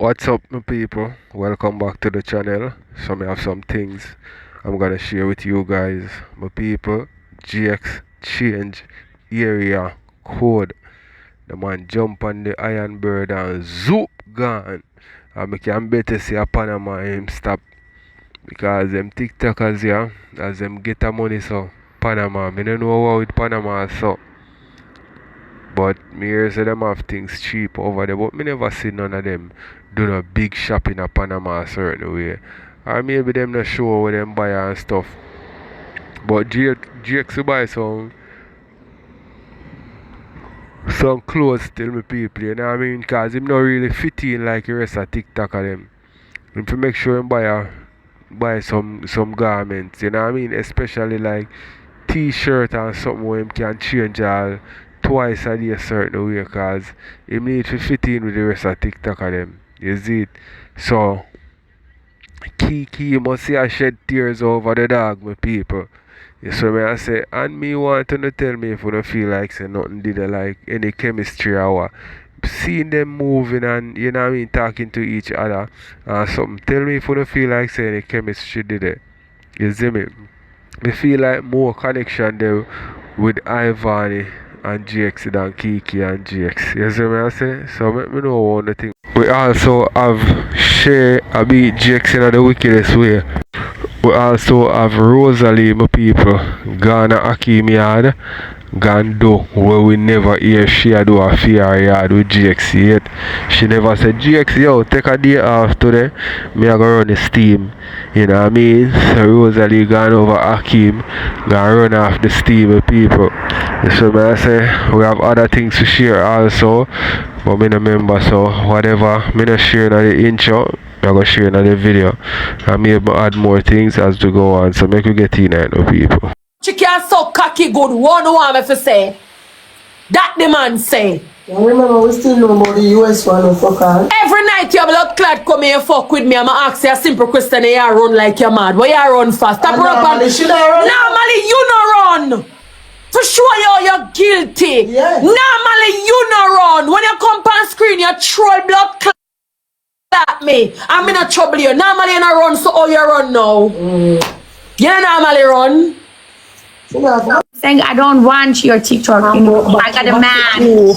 What's up, my people? Welcome back to the channel. So I have some things I'm gonna share with you guys. My people, GX change area code. The man jump on the iron bird and zoop gone. And I can better see a Panama him stop. Because them TikTokers here, as them get the money so Panama. I don't know how with Panama so. But me hear say them have things cheap over there, but me never see none of them do no big shopping in Panama a certain way. Or maybe them not sure where them buy and stuff. But GX will buy some clothes still me people, you know what I mean? Cause him not really fit in like the rest of TikTok of them. Him to make sure him buy some garments, you know what I mean? Especially like t-shirt and something where him can change all twice a day a certain way cause him need to fit in with the rest of TikTok of them. You see it? So Keke must see I shed tears over the dog, my people. You see me I say, and me want to tell me if you don't feel like say nothing did like any chemistry or what. Seeing them moving and you know what I mean, talking to each other and something. Tell me if you don't feel like say any chemistry did it. You see me? I feel like more connection there with Ivany and GX than Keke and GX. You see me I say? So let me know one thing. We also have Shay a beat GX in the wickedest way. We also have Rosealee, my people, gone to Hakeem yard, gone do where we never hear she do a fear yard with GX yet. She never said, GX, yo, take a day off today, me I go run the steam. You know what I mean? So Rosealee gone over Hakeem, gone run off the steam, my people. So I say, we have other things to share also, but me no remember, so whatever, me no share in the intro. I'm going to share another video and maybe add more things as we go on. So make we get in there, no people. She can't so cocky good. One want me to say. That the man say. I remember we still know about the US one of fuck on. Every night your blood clad come here and fuck with me. I'm going to ask you a simple question and you run like you're mad. Why you run fast? Stop run. Normally should I run? Normally you no run. For sure you're guilty. Yes. Normally you no run. When you come on screen you troll blood clad at me. I'm in a trouble you. Normally you no run, so how you run now? You don't normally run. Saying I don't want your TikTok anymore. I got a man.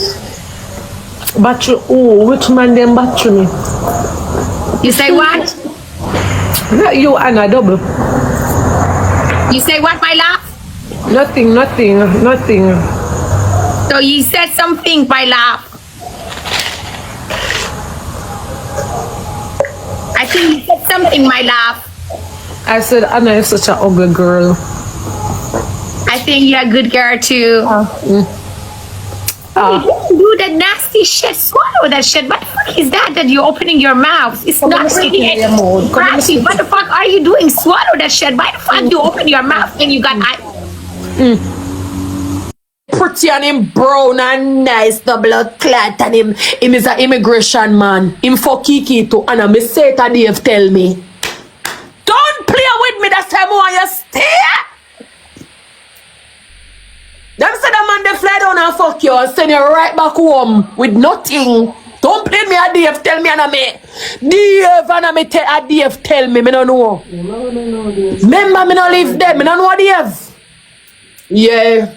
Battery, oh, which man them battery me? You say what? Not you and a double. You say what, my love? Nothing. So you said something, my love. I think you said something, my love. I said Anna is such an ugly girl. I think you're a good girl too. Do that nasty shit. Swallow that shit. What the fuck is that you're opening your mouth? It's not really nasty. What the fuck are you doing? Swallow that shit. Why the fuck you open your mouth and you got Pretty and him brown and nice, the blood clot, and him is an immigration man. Him for Keke too. And I say it and Dave tell me. Don't play with me, that's time when you stay. Them say the man they fly down and fuck you and send you right back home with nothing. Don't play me a Dave, tell me and a me. Dave and a me tell a Dave, tell me, me no know. Remember me no live there, me no know Dave. Yeah.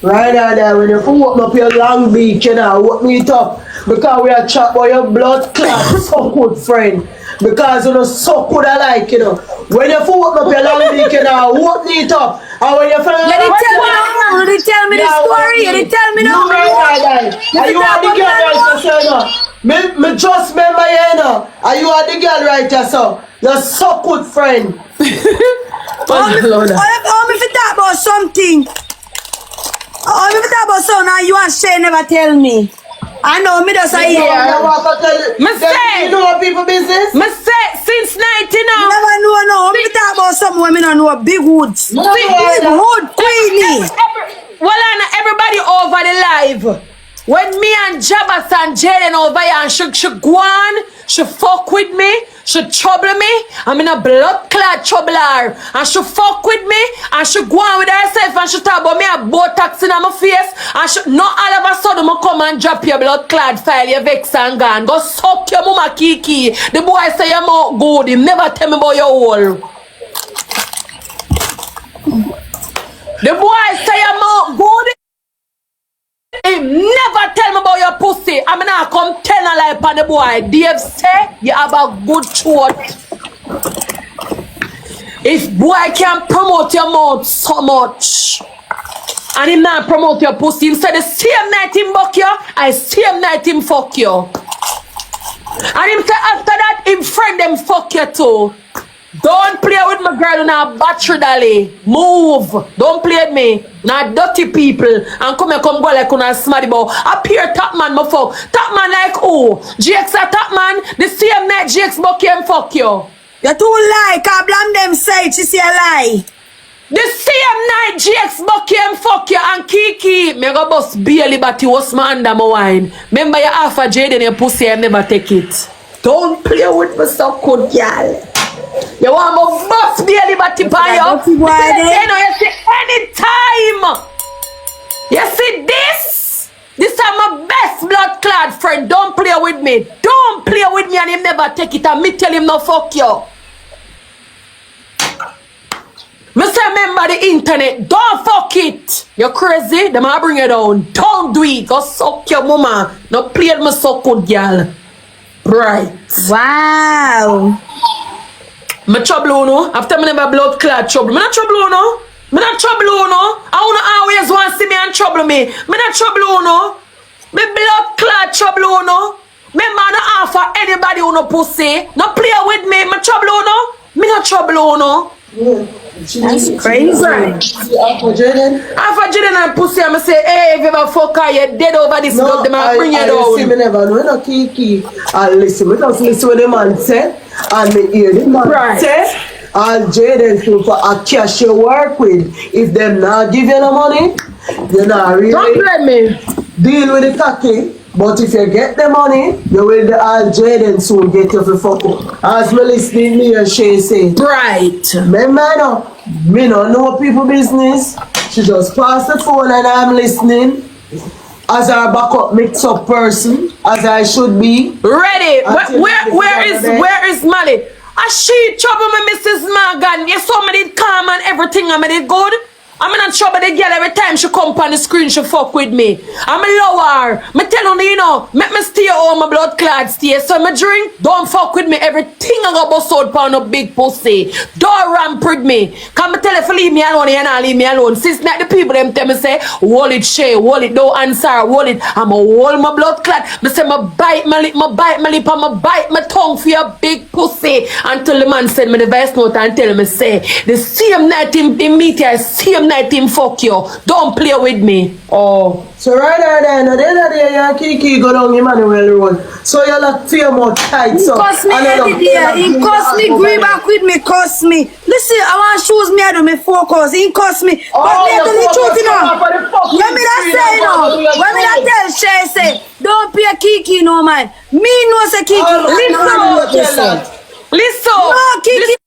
Right there, when you open up your Long Beach, you know, open it up. Because we are chat about your blood clot, so good friend. Because you know, so good I like, you know. When you open up your Long Beach, you know, open it up. And when you find You didn't tell me the story. You didn't tell me no. Are you are the girl right there, so me just remember you know. Are you are the girl right there, so you're so good friend. Oh, me fi talk about something. Oh, me fi talk about something and you and Shay never tell me. I know, me just a hear. Me say, you know what people business? me say, since 90 now. Never know, no. Me fi talk about something when me don't know. Big Woods. Big Wood, Queenie. Well, and everybody over the live. When me and Jabas and Jayden over here and she go on, she fuck with me. she trouble me, I'm in a blood clot trouble her. And she fuck with me, and she go on with herself, and she talk about me a Botox in my face, and she, not all of a sudden I come and drop your blood clot file, your vex and gone. Go suck your mama Keke. The boy say you're not good, he never tell me about your hole. The boy say you're not good. He never tell me about your pussy. I'm not come tell a lie upon the boy. Dave say you have a good throat. If boy can promote your mouth so much and him not promote your pussy, him say the same night him buck you, I same night him fuck you. And him say after that him friend them fuck you too. Don't play with my girl in a battery dolly. Move. Don't play with me. Not dirty people. And come go like una smarty boy. Appear top man, my fuck. Top man like who? GX a top man. The same night GX buck him fuck you. You too lie, can't blame them say she say a lie. The same night GX buck him fuck you and Keke. Me go bust barely but you was my under my wine. Remember you half a jayden your pussy I never take it. Don't play with me so good girl. You want my boss barely but tip on you? You know, you see anytime. You see this? This is my best blood clot friend. Don't play with me. Don't play with me and him never take it. And me tell him no fuck you. Me say remember the internet. Don't fuck it. You crazy? Them I bring it down. Don't do it. Go suck your mama. No play with me so good girl. Right. Wow. Me trouble no. After me never blood clot trouble. Me not trouble no. Me not trouble no. I wanna always want to see me and trouble me. Me not trouble no. Me blood clot trouble no. Me man not offer anybody who no pussy. No play with me. Me trouble no. Me not trouble no. That's crazy. After jayden and pussy, I'm say, hey, if you ever fuck her, you're dead over this blood, them I bring you down. Listen, me never know no Keke. I listen, me just listen what the man say, and me hear the man say, and jayden feel for a cash you work with. If them not give you no money, you not really don't blame me. Deal with the Keke. But if you get the money, you will the all jayden soon get you for fuck up. As me listening me and Shay say. Right. Remember no, me no know people business. She just pass the phone and I'm listening. As our backup mix up person, as I should be. Ready. Where is Molly? As she trouble me, Mrs. Morgan. You saw me did calm and everything and me did good. I'm in trouble the girl every time she come on the screen, she fuck with me. I'm lower. Me tell you, make me stay home, my blood clot stay. So me drink, don't fuck with me. Everything I got bust out pound of big pussy. Don't ramp with me. Come tell you to leave me alone, you not leave me alone. Since like the people them tell me say, hold it, Shay, hold it, don't answer, hold it. I'm a hold my blood clot. Me say, me bite my lip, and me bite my tongue for your big pussy. Until the man send me the voice note and tell me say, the same night in meet you, same night him fuck you. Don't play with me. Oh. So right there, no, the other day, Keke go down Emmanuel Road. So you like feel more tight. So Cost me every day. He cost me, agree back with me, cost me. Listen, I want shoes me, I do me focus. He cost me. But me tell the truth, you know. When me that say, you know. When me that tell Shay say, don't pay Keke, no man. Me no say Keke. Listen. No, Keke.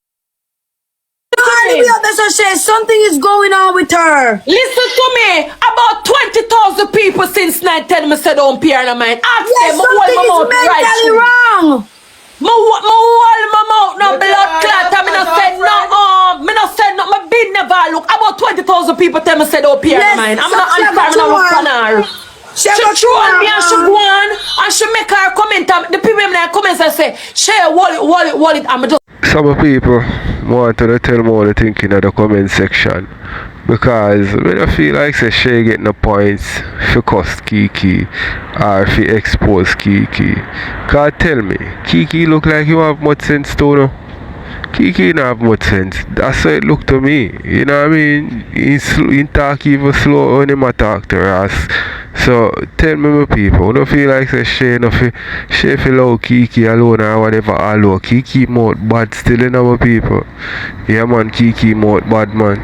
Something is going on with her. Listen to me. About 20,000 people since night tell me say don't peer in mind. Ask yes, them. Something is mentally wrong. My mouth no blood clot. Me not say no. Me not say no. My bin never look. About 20,000 people tell me say don't peer in mind. I'm not answer. I'm not look on her. She troll me and she go on and she make her comment. The people in the comments I say, Shay, wall it. I'm just. Some people want to tell me what they think in the comment section, because when I feel like say Shay getting the points for cost Keke or if he expose Keke. Cause tell me, Keke look like you have much sense too, no? Keke don't have much sense. That's how it look to me. You know what I mean? He talk even slow when he talk to us. So tell me my people, don't feel like say Shay feel allow Keke alone or whatever alone. Keke mouth bad still in our people. Yeah man, Keke mouth bad man.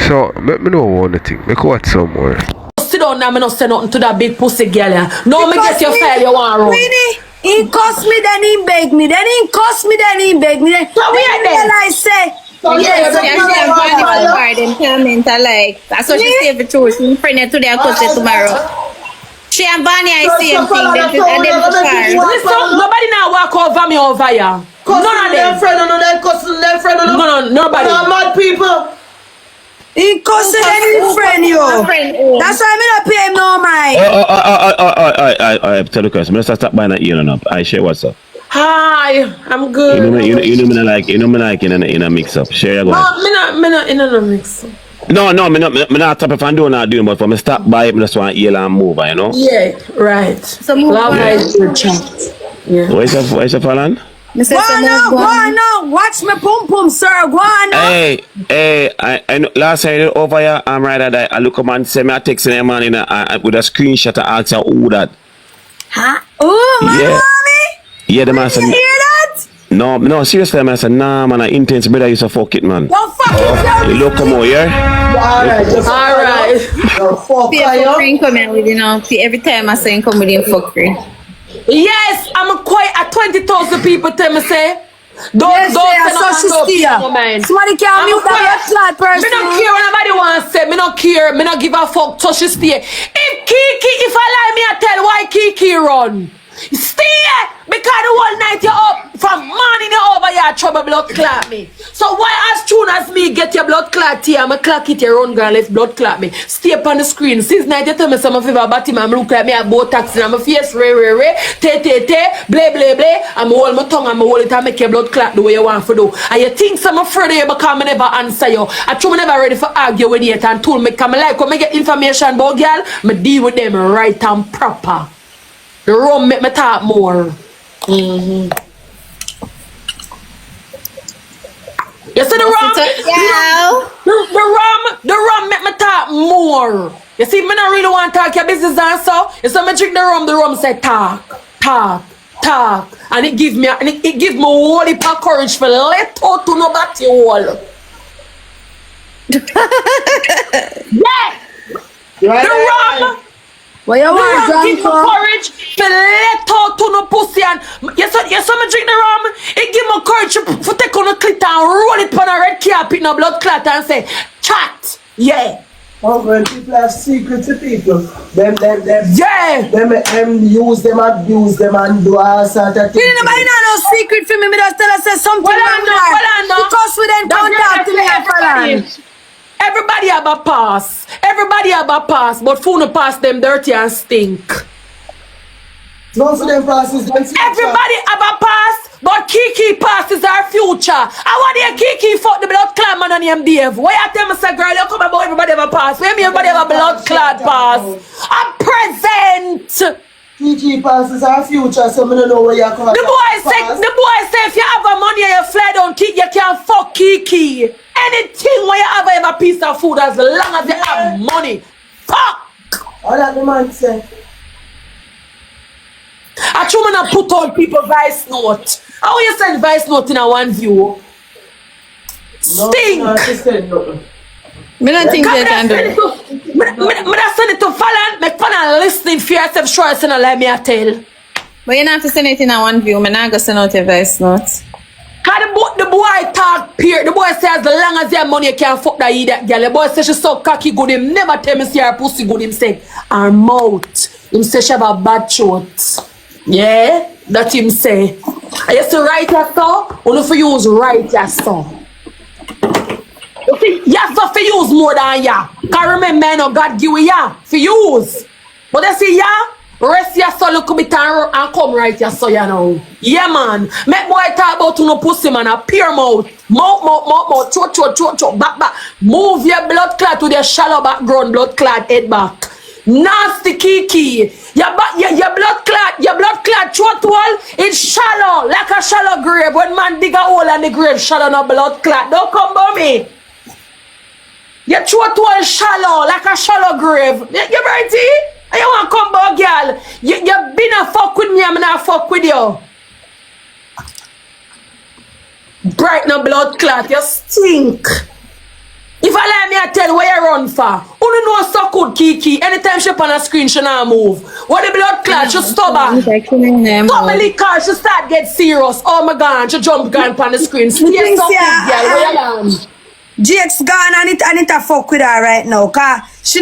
So let me know one thing. Make watch some more. Sit down now, me not say nothing to that big pussy girl. No, me get your file you want wrong. Really? He cuss me, then he beg me. Then he cuss me, then he beg me. Then So we are there. I say, Yes, so you're saying Barney Garden comment like that's what she say for true. She friend today and cuss it tomorrow. She and Barney I see him thing and then for sure. Listen, nobody now walk over me over here. None of them. Friend, no, them cussing them friend, no. No, nobody. No, mad people. he cussing then his friend, yo. That's why I don't pay him no mind. I tell the question. Let's stop buying that ear up. I share what's up. Hi, I'm good. You know me like in a mix up. Share go. No, me not in a mix. No, me not top if I'm doing not doing, but from stop by it, me just want to yell and move, you know? Yeah, right. So move Love on. is your chat. Yeah. What is your Falan? Go on now. Watch me pum pum, sir. Go on now. Hey, I know, last time I did over here, I'm right at that. I look up and say me a text in man with a screenshot to ask her who that. Huh? Oh, my Yeah. mommy? Yeah, the man said. You hear that? No, seriously, man. I said, nah, man, I intense brother used to fuck it, man. Don't fucking Look, come on, yeah? Alright. Fuck, Pay for free comment with every time I say come with him for free. Yes, I'm quite at 20,000 people tell me say. Don't Yes, I saw she don't steer. man. Somebody can't mute that flat person. Me don't care what nobody wants say. Me don't care. Me don't give a fuck. So she stay. If I lie, me I tell why Keke run. Stay because the whole night you up from morning you over your trouble blood clot me. So why as soon as me get your blood clot here, I'm a clock it your own girl if blood clot me. Stay up on the screen. Since night you tell me some of you about him, I'm look like me a botox in my face, re, te, blah, I'm hold my tongue, I'm hold it and make your blood clot the way you want to do. And you think some afraid of you because I never answer you. I true me never ready for argue with you and told me come like when I get information about girl, me deal with them right and proper. The rum make me talk more. You see the rum? Yeah. The rum make me talk more. You see, me not really want to talk your business and so. You see me drink the rum say talk. And it give me whole heap of courage for let out to nobody all. Yeah. The rum. What you want, The rum give me John? courage to let out to no pussy and yes, me drink the rum. It give me courage to take on a clit and roll it on a red carpet in a blood clot and say, chat, yeah. Oh, when people have secrets to people, them Yeah. use them, abuse them, and do all sort of things. Nobody know no secret for me. Me just tell her say something Well, wrong with her. Because we then contact me and Falan. Everybody have a pass. But who no pass them dirty and stink. None for them passes, them future. Everybody have a pass, but Keke pass is our future. I want to hear Keke fuck the blood clot man on him Dave. Why you tell me say girl you come about everybody have a pass? Where me everybody have a blood clot pass? I'm present. Keke passes our future, so I don't know where you're coming The boy say if you have a money and you fly down Keke, you can fuck Keke. Anything where you have a piece of food as long as you have money. Fuck! All that the man say. I try to put on people voice note. How you send voice note in a one view? Stink! No, she said nothing. Me don't think they can do it. Me send it to Falan. Make Falan listening for yourself. Sure, it's not let me tell. But you don't have to send it in a one view. Me not go send out a voice note. Cause the boy talk peer. The boy says as long as you have money you can fuck that idiot girl. The boy says she so cocky good. Him never tell me see her pussy good. Him say her mouth. Him say she have a bad throat. Yeah, that him say. I used to write your song. Only for use write your song. You see, you have to use more than ya. Cause remember, no God give you ya for use. But you see ya. Rest your soul look bit and come right your soul, you know. Yeah, man. Make boy talk about no pussy, man. A pure mouth. Mouth. Chot. Back. Move your blood clot to the shallow background blood clot head back. Nasty Keke. Your blood clot throat hole is shallow. Like a shallow grave. When man dig a hole and the grave shallow no blood clot. Don't come by me. Your throat hole shallow. Like a shallow grave. You ready? You want to come back, girl? You been a fuck with me, I'm not fuck with you. Bright no blood clot, you stink. If I let me I tell where you run for, who Only know so good, Keke. Anytime she on a screen, she not move. What the blood clot, she stubborn. Family car, she start get serious. Oh my God, she jump gun on the screen. Stay so good, girl. Where you land? GX gone and it a fuck with her right now. Cause she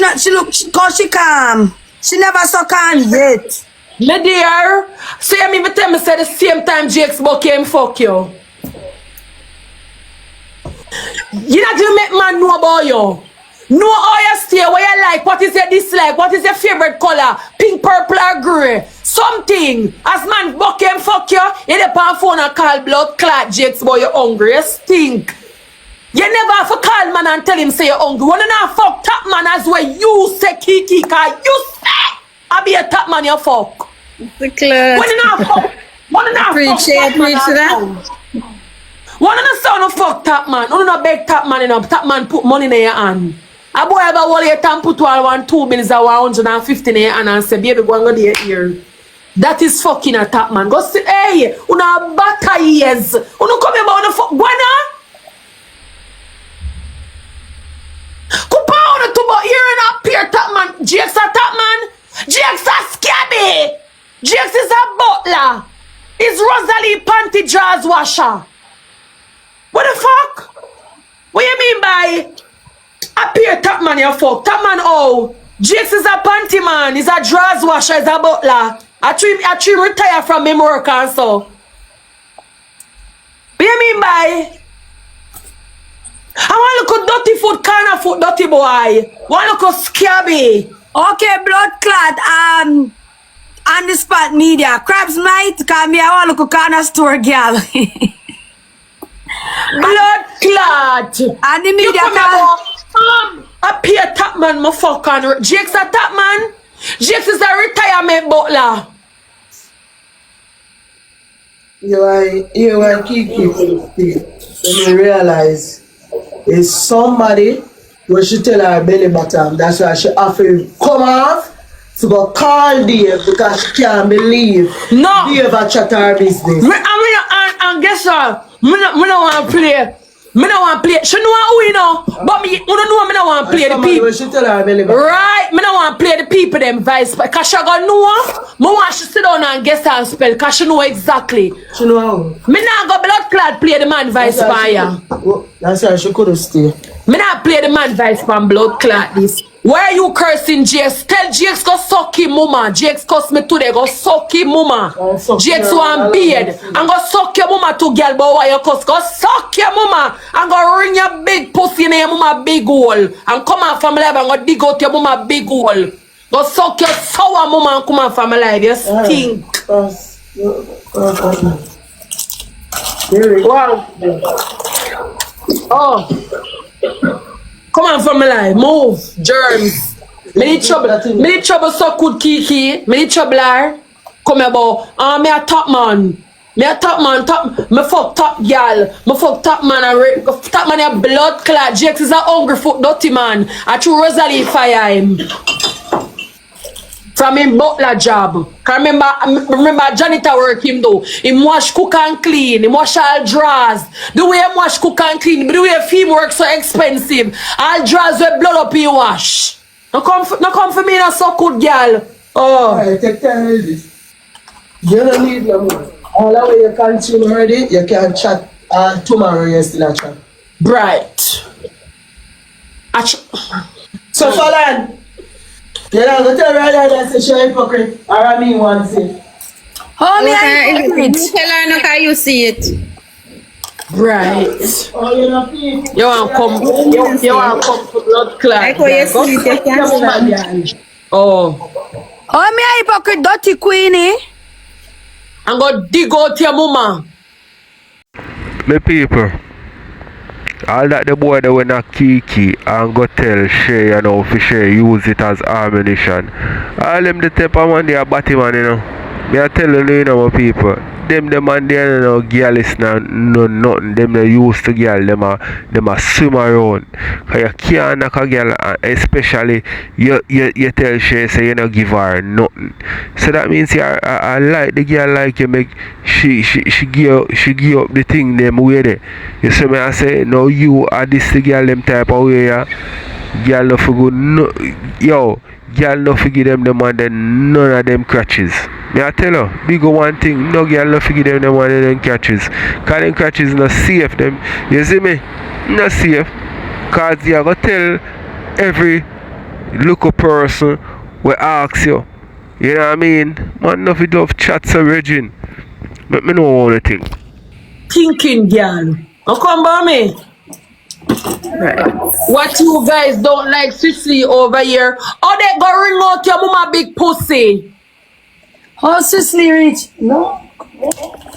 calm. She never so calm yet. Me dear, see me tell me say the same time GX book came fuck you. You not to make man know about you. Know how you stay, where you like, what is your dislike, what is your favorite color, pink, purple or grey. Something. As man book him fuck you dey on phone and call blood clot GX boy you hungry, you stink. You never have to call man and tell him say you're hungry. When you not fuck top man as well you say Keke, cause you say I be a top man you fuck. The clot. When you not fuck, when you not Preach fuck top man that. one of the son of fuck top man, one of the big top man enough, top man put money in your hand. A boy ever hold your time put 2 minutes or 150 in your hand and say, baby, go and go to your ear. That is fucking a top man. Go sit, hey, una bata years. Una come here about the fuck, guana? Kupa una tubo ear and up here, top man. GX a top man. GX a scabby. GX is a butler. Is Rosalie panty jaws washer. What the fuck? What you mean by a peer top man you fuck? Top man oh. GX is a panty man, he's a drawers washer, he's a butler. I trim retire from him work and so. What you mean by I want to look at dirty food, kind of food, dirty boy. Want to look at scabby. Okay, blood clot, on the spot media. Crabs might come here, I want to look at corner store girl. Blood clot. And the media a peer top man my fuck on. Jake's a top man. Jake is a retirement butler. You are Keke. When you realize it's somebody where she tell her belly bottom, that's why she have to come off to go call Dave because she can't believe No. Dave a chat her business. And guess what? Me no want to play. Me no want to play. She know who you know, but me, you don't know me no want to play the people. Where she tell her belly bottom. Right, me no want to play the people them vice. Cause she gonna know. Me want she sit down and guess her spell. Cause she know exactly. She know how. Me not go blood clot play the man vice fire. That's why she couldn't stay. Me not play the man vice from blood clot this. Why are you cursing JX? Tell JX go suck him mama. JX cuss me today, go suck him mama. JX want beard. And go suck your mama to girl, but why you cuss? Go suck your mama. And go ring your big pussy in your mama big hole. And come out from life and go dig out your mama big hole. Go suck your sour mama and come out from life. You stink. Wow. Oh. Come on from my life, move, germs. Me need trouble so good Keke. Me need trouble her. Come here, boy. Me a top man. Me fuck top girl. Me fuck top man and top man a blood clot. Jax is a hungry foot dirty man. I threw Rosalie fire him. From him butler job. Cause remember janitor work him though. Him wash, cook and clean. Him wash all drawers. The way him wash, cook and clean. But the way film work so expensive. All drawers with blood up he wash. No come for me no so good girl. Oh. Alright, take time with this. You don't need no more. All the way you continue already, you can chat tomorrow you still a chat. Bright. So Falan. You know, go tell her that say she a hypocrite. Or I mean one thing. Oh, me a hypocrite. Tell her no can you see it. Right. Oh, you know, please. You want come for blood clot. I call you see it, you can't stand. Oh. Oh, me a hypocrite, dirty queenie. And go dig out your mama. Me people, all that the boy that went a Keke and go tell Shay, you know, for Shay use it as ammunition. All them the type of man they are batty man, you know. Me I tell you know, my people. Them man there, you know, girl is no nothing. Them they used to girl, them a swim around. Cause you can't knock a girl, especially you tell Shay say you don't give her nothing. So that means I like the girl like you make she give up the thing them way there. You see me I say no you are this the girl them type of way. Girl no for good no yo, girl no for give them the man then none of them catches. Me I tell her, big one thing, no girl no for give them the man and them catches. Cause them catches not safe them. You see me? Not safe. Cause you gotta tell every local person we ask you. You know what I mean? Man no fit of chats or regin. But me know all the thing. Thinking, girl. Oh, come by me. Right. What you guys don't like Sicily over here? Oh, they go ring out your mama big pussy. How Sicily reach? No.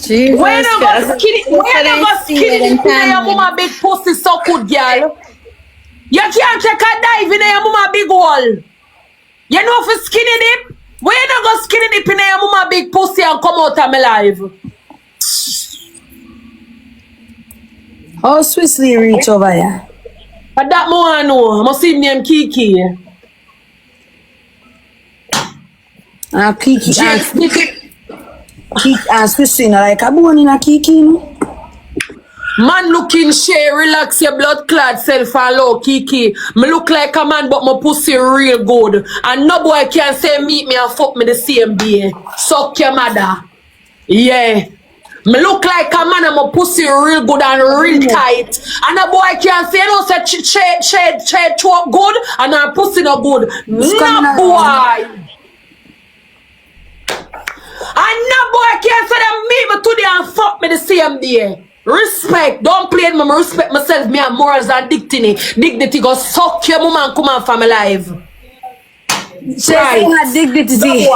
Jesus. When you go skinny, when you go skinny and dip in your mama big pussy so good, girl. You can't take a dive in your mama big hole. You know for skinny dip? When you go skinny dip in your mama big pussy and come out of my life? How Sicily reach over here? But that more I know. I must see him name Keke. Keke Yes, and Sicily like a bone in a Keke, no? man looking Shay, relax your blood clot self and low Keke. Me look like a man but my pussy real good. And no boy can say meet me and fuck me the same day. Suck your mother. Yeah. Me look like a man and my pussy real good and real tight. And a boy can say no say Shay talk good and her pussy no good. No boy. And no boy can say them meet me today and fuck me the same day. Respect, don't play me, respect myself, me have morals and dignity go suck your mama and come on for my life. Right. Dignity.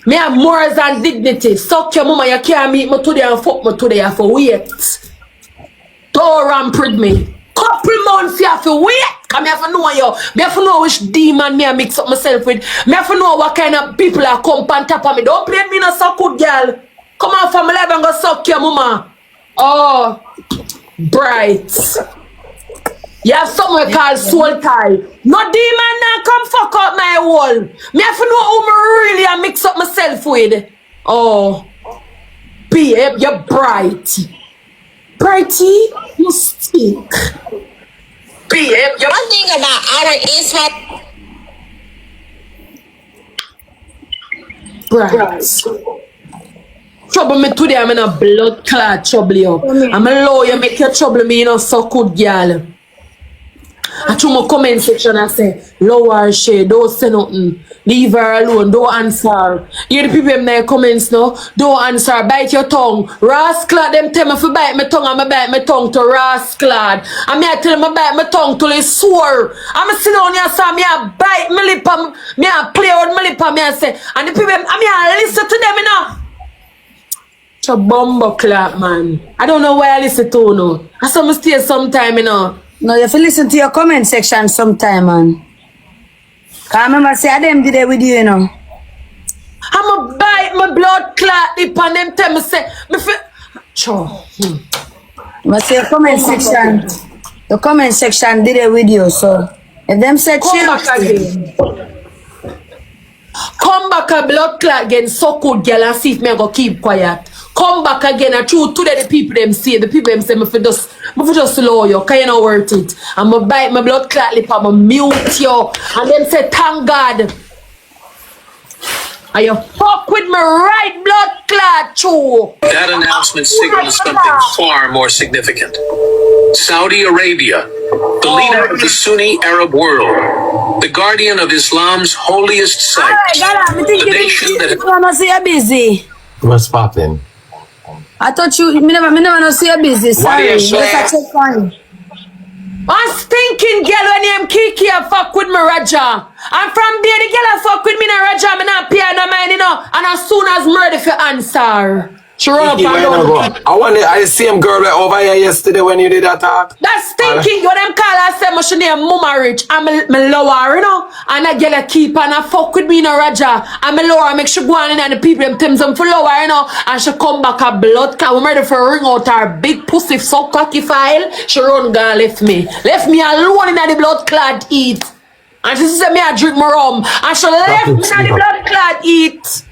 Me have morals and dignity. Suck your mama, you can't meet me today and fuck me today, you have to wait. Don't ramprid me. Couple months you have to wait. Cause me have to know you. Me have to know which demon me I mix up myself with. Me have to know what kind of people are come on top of me. Don't play me no so good girl. Come on from my life and go suck your mama. Oh, bright. You have something called soul tie. No demon now come fuck up my wall. Me have to know who me really I mix up myself with. Oh, babe, you're bright. Brighty, you stink. Babe, you're... One thing about our is that bright. Trouble me today, I'm in a blood clot trouble you. I'm a lawyer, make you trouble me, you know, so good girl. I threw my comment section and say, lower Shay, don't say nothing. Leave her alone, don't answer. Hear the people in their comments now, don't answer, bite your tongue. Rascal, them tell me if you bite my tongue, I'm bite my tongue to rascal. And me I tell them I bite my tongue till it's sore. I'm sitting on your side, me I bite my lip, me I play with my lip, me I say, and the people, I listen to them, you know. It's a bumbo clap, man. I don't know why I listen to no. I saw me stay sometime, you know. No, you have to listen to your comment section sometime, man. Cause I remember say them did it with you, you know. I'm a bite my blood clot lip and them tell me say me feel But say your comment section. The comment section did it with you, so if them said come back again. Come back a blood clot again, so good girl, and see if me go keep quiet. Come back again and true today the people them say me for just slow you, cause you not worth it. I'ma bite my blood clot lip, I'ma mute you, and then say thank God. Are you fuck with me right blood clot true? That announcement signals something far more significant. Saudi Arabia, the leader of the Sunni Arab world, the guardian of Islam's holiest site, the nation that... busy. What's poppin'? I thought me never know see you busy. Sorry, just a check on. I'm stinking girl when you Keke a fuck with me Raja. And from there the girl a fuck with me na Raja, me not pay no mind, you know. And as soon as murder if you answer, she run up and down. I wonder, I see him girl over here yesterday when you did that talk. That's stinking. What them call her say she name Mama Rich. I'm me lower, you know. And that girl a keep and a fuck with me in a Raja. And me lower, make she go on in and the people them Tims them for lower, you know. And she come back a blood cat. We murder for ring out her big pussy so cocky file. She run gone left me. Left me alone in the blood clad eat. And she said me I drink my rum. And she left me in the blood clad eat.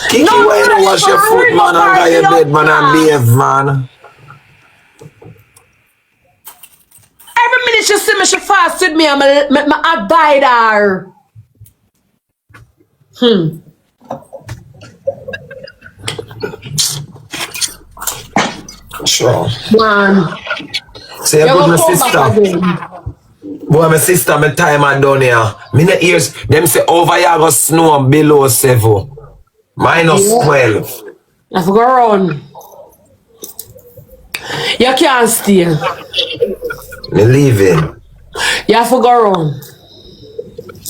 Keke, why you don't wash your foot, man, and got your bed, man, and behave, man? she see me, she fast with me, I'm abide her. Sure. Man. Say You good go my come back sister. again. Boy, my sister, my time and down here. Me not ears, them say over here go snow below 7. -12. I have to go run. You can't stay. Me leaving. You have to go run.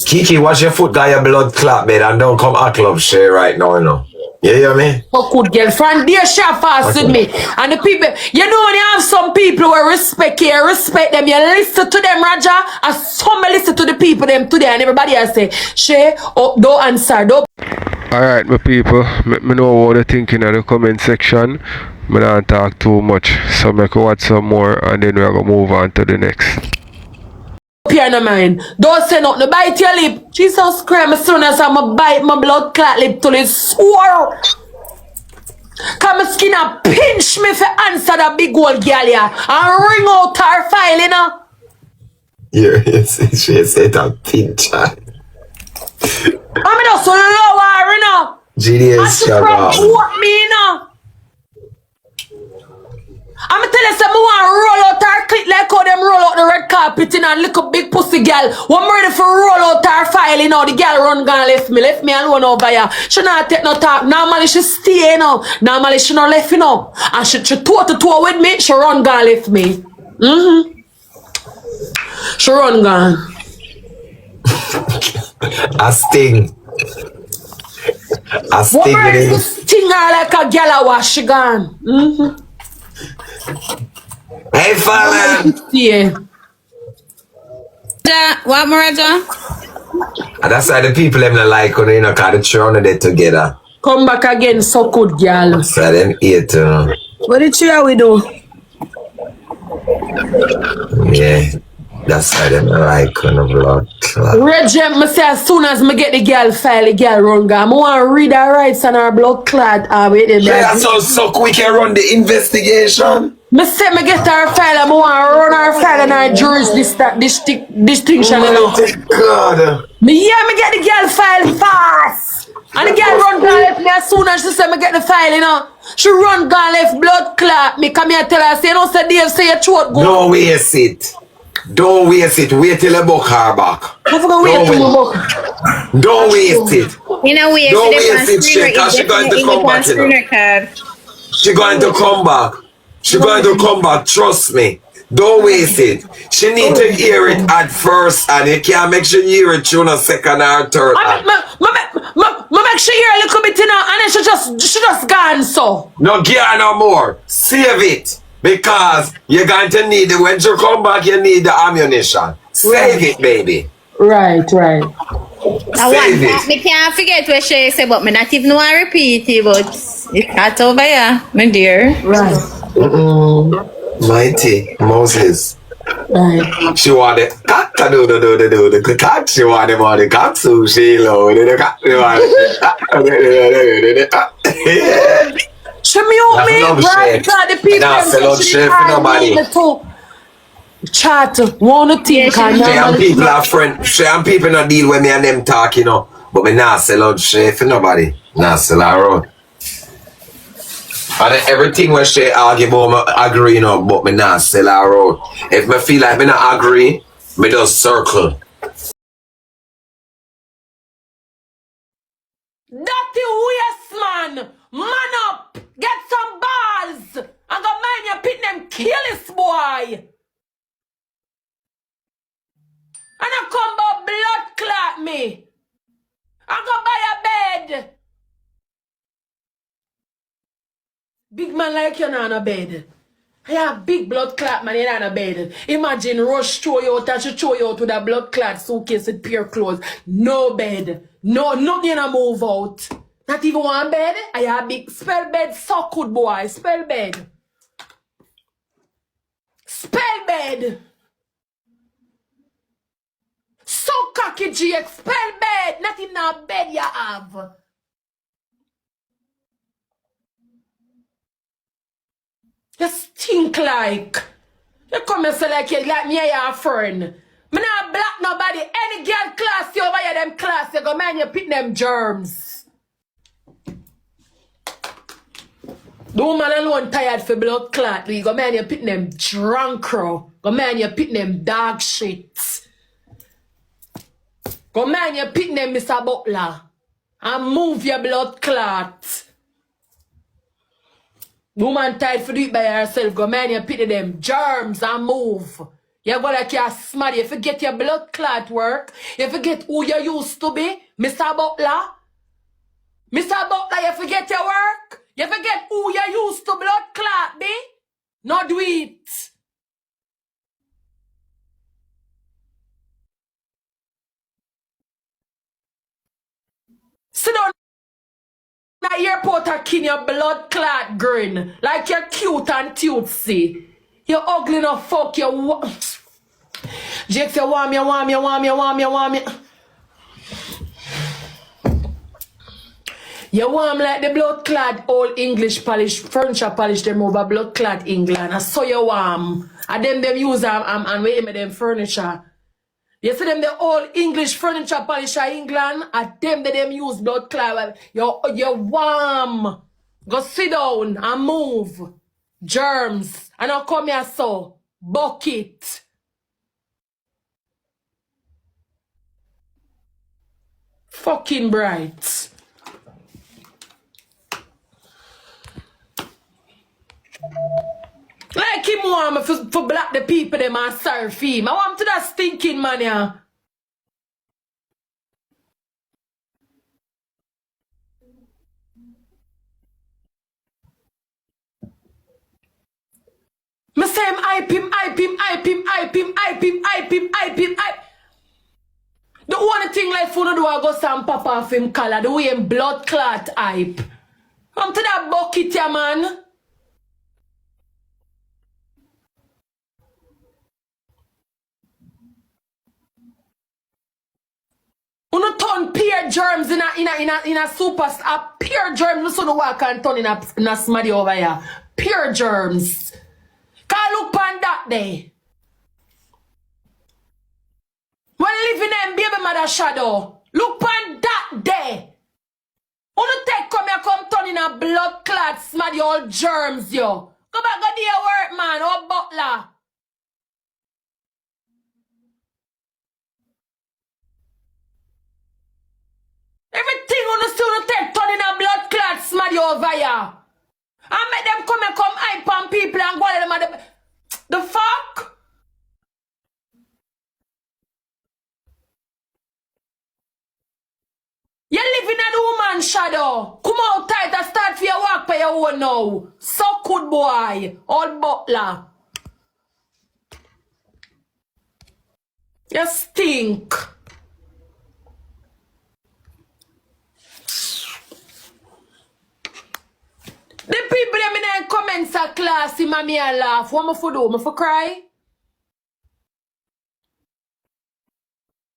Keke, wash your foot, got your blood clot, man, and don't come at club Shay right now, you know. You hear me? So good girl. From there, she fast with me. And the people, you know when you have some people who respect you, respect them, you listen to them, Raja, and some listen to the people them today, and everybody else say, Shay, oh, don't answer, don't. Alright, my people, me know what you think in the comment section. I don't talk too much, so I can watch some more and then we're going to move on to the next. Peer no mind. Don't say nothing. Bite your lip. Jesus Christ, as soon as I'm bite my blood clot lip till it's swore. Cause my skin a pinch me for answer that big old girl here. And ring out her file, you know. Yeah, she said a pinch. I'm just so low her, you know. GDS and she from me, you know. I'm tell you, say, I want to roll out her clip like how them roll out the red carpet in and look a big pussy girl. When I'm ready for roll out her file, you know, the girl run gone left me alone over here. She not take no talk. Normally she stay, you know. Normally she not left, you know. And she toe to toe with me, she run gone left me. She run gone. A sting. A sting. What ready to sting her like a girl wash, she gone. Hey, Fallon. Yeah. What, Maraja? And that's why the people them not like when you know, cause the three of them together. Come back again, so good, girl. So them hate, What did we do? yeah. That's why them not like when the blood clot. Regent, me say as soon as me get the girl file, the girl run gone. I want to read her rights and her blood clot. Yeah, so quick and run the investigation. Me say me get her file and I want to run her file and her distinction. Oh my God. Me get the girl file fast. And the girl run gone left me as soon as she say me get the file, you know. She run gone left blood clot. Me come here tell her, say, you know, say Dave, say your throat go. Don't waste it. Don't waste it. Wait till I book her back. I forgot wait till I book. Don't waste it. You know, Don't waste it, Shay, because she's going to come back, you know. She's going to come back. She's going to come back, trust me. Don't waste it. She need to hear it at first, and you can't make sure you hear it through a second or third. Make sure you hear a little bit, you know, and then she just gone, so. No gear no more. Save it. Because you're going to need it. When you come back, you need the ammunition. Save it, baby. Right. Save it. Me can't forget what Shay said, but me not even want to repeat it, but it's not over here, my dear. Right. Mighty Moses. Right. She want the cock to do the cock. She want the body cock sushi load the cock. She want the She mute me, right? God, the people nah, sell out Shay for nobody. Chat, wanna think. Shay and people are friends. Shay and people not deal with me and them talk, you know. But me nah sell out Shay for nobody. Nah sell her out. And everything when Shay argue about me agree, you know, but me nah sell her out. If me feel like me not agree, me just circle. Dirty waste, man! Man up! Get some balls! And go mind your pit them kill this boy! And I come about blood clot me! I go buy a bed! Big man like you not on a bed. I have big blood clot man, you're not on a bed. Imagine Rush throw you out and she throw you out with a blood clot suitcase with pure clothes. No bed. No, nothing you move out. Not even one bed. I have big spell bed, so good boy. Spell bed. Spell bed. So cocky GX. Spell bed. Not in a bed you have. You stink like. You come and say like me your friend. Me not black nobody. Any girl class you over here, them class, you go man, you pick them germs. The woman alone tired for blood clot. You go man, you pick them drunk crow. Go man, you pick them dog shit. Go man, you pick them Mr. Butler. And move your blood clot. The woman tired for do it by herself. Go man, you pick them germs and move. You go like you're smart. You forget your blood clot work. You forget who you used to be. Mr. Butler. Mr. Butler, you forget your work. You forget who you used to blood clot be. Not do it. Sit down at the airport and kin your blood clot grin. Like you're cute and cutesy. You're ugly enough fuck you. Jake, you want me. You want me like the blood clad old English polish, furniture polish them over blood clad England. I saw you warm. And them use and wait me them furniture. You see them the old English furniture polish of England, and them use blood clad. You warm. Go sit down and move. Germs. And I'll come here so. Bucket. Fucking bright. Like him want me for black the people them and serve him. I want to that stinking man yeah. Me say him hype him. The only thing like for no do I go some pop off him color, the way him blood clot hype. I'm to that bucket yeah man. Uno turn pure germs in a super pure germs. No walk and turn in a smaddy over here. Pure germs. Can look on that day. When living in baby mother shadow. Look on that day. Uno take come here come turn in a blood clot smaddy all germs yo. Go back go do your work man. Oh butler. Everything on the student take turn in a blood clot smaddy over here. And make them come and come hype on people and go them at the fuck? You live in a woman shadow. Come out tight and start for your walk by your own now. So good boy. Old butler. You stink. The people them in the comments are classy, mommy and laugh. What me for do? Me for cry?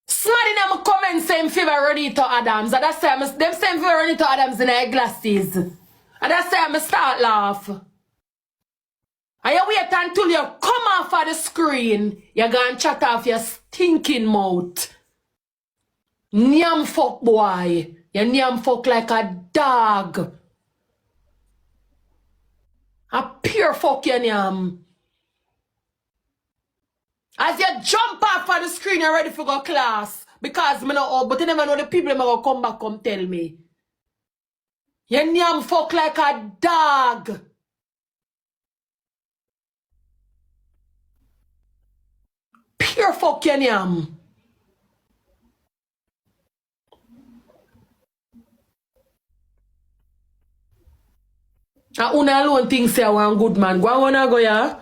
Somebody in the comments saying favor Ronito Adams. And that's why them saying favor Ronito Adams in their glasses. And that's why I start laugh. And you wait until you come off of the screen. You go and chat off your stinking mouth. Nyam fuck boy. You nyam fuck like a dog. A pure fuck you nyam. As you jump off of the screen, you're ready for go class. Because me know but you never know the people that will come back come tell me. You nyam fuck like a dog. Pure fuck you nyam. And una alone think say I want good man. Go on go yeah.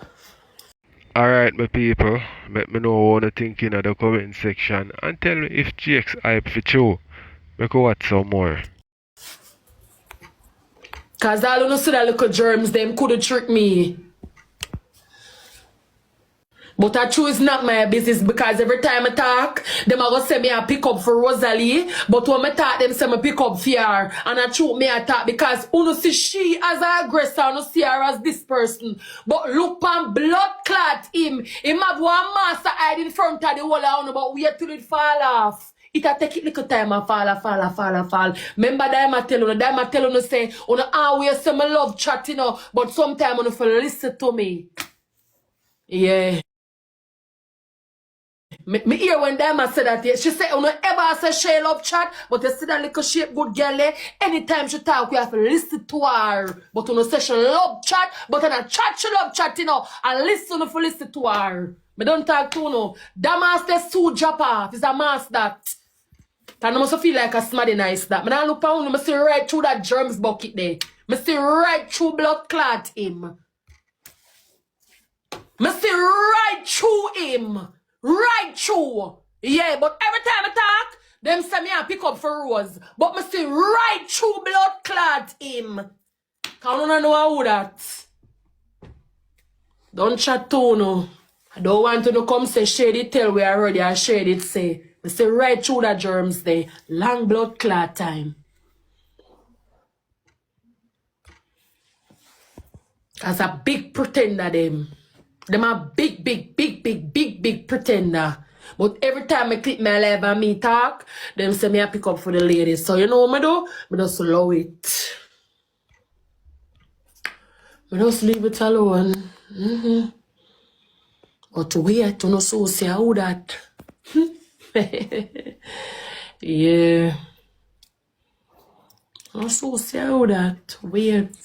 Alright my people, let me know what you think in the comment section and tell me if GX hype for you. Make go watch some more. Cause all you know see that little germs them could trick me. But I choose not my business because every time I talk, them are gonna say me I pick up for Rosealee. But when I talk, them say me pick up for her. And I choose me I talk because you see she as an aggressor, you see her as this person. But look on blood clot him. Him have one master hide in front of the wall of but wait till it fall off. It'll take it little time and fall. Remember that I tell you, say, you know, always say my love chat, you know, but sometimes you feel listen to me. Yeah. Me hear when Diamond said that, she said, you know, ever say Shay love chat, but you see that little shape good girl there, anytime she talk, we have to listen to her. But you know, say she love chat, but in a chat, she love chat, you know, and listen if you listen to her. Me don't talk to you, know. That master suit drop off, it's a mask that. And I must feel like a smarty nice that. Me I look on him, I see right through that germs bucket there. Me see right through blood clot him. Me see right through him. Right through. Yeah, but every time I talk, them say me I pick up for Rose. But me see right through blood clot him. Can you know how that? Don't chat to no. I don't want to come say shady tell we already I shade it say. Me see right through the germs there. Long blood clot time. As a big pretender them. Them a big pretender. But every time I click my live and me talk, them say me I pick up for the ladies. So you know what I do? I just allow it. I just leave it alone. But to wait to no so say how that. Yeah. No so say how that. Wait.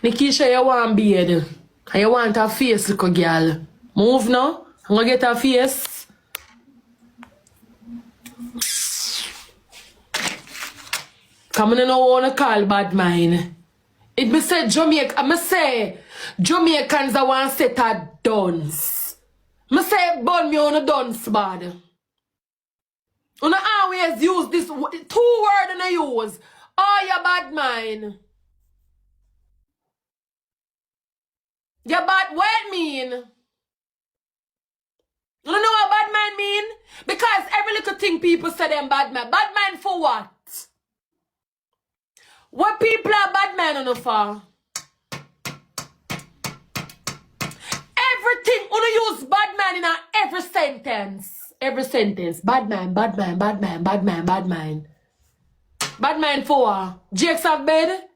Nikisha, you want beard. And you want a face, little girl. Move now. I'm gonna get a face. Come on, I don't want to call bad mind. It me say Jamaica, I say Jamaicans I want to set a dance. I say burn me on a dance bad. You always use this 2 words and I use. Oh, you bad mind. Yeah, bad, what it mean? You know what bad mind mean? Because every little thing people say them bad mind. Bad mind for what? What people are bad mind on the for? Everything, you use bad mind in every sentence. Every sentence. Bad mind, bad mind, bad mind, bad mind, bad mind. Bad mind for what? Jakes have bed?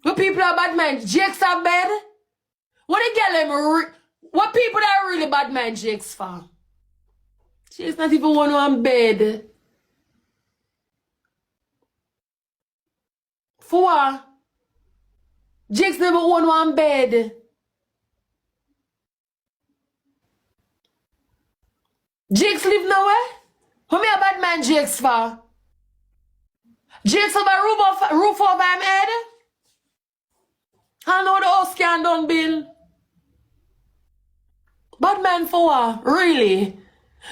What people are bad mind? Jakes have bed? What the girl what people that are really bad mind Jakes for? She's not even one bed. For what? Jakes never own one bed. Jakes live nowhere? What me a bad man Jakes for? Jakes have a roof over him head? I know the house can done bill. Bad man for what? Really?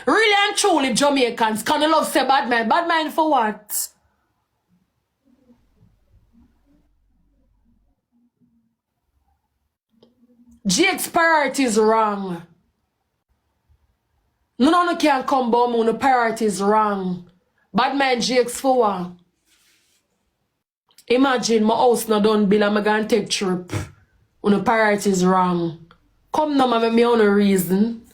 Really and truly Jamaicans can love say bad man. Bad man for what? Jake's priority is wrong. No can come bomb when the priority is wrong. Bad man Jake's for what? Imagine my house not done bill and I'm gonna take trip when the priority is wrong. Come now, make me on a reason.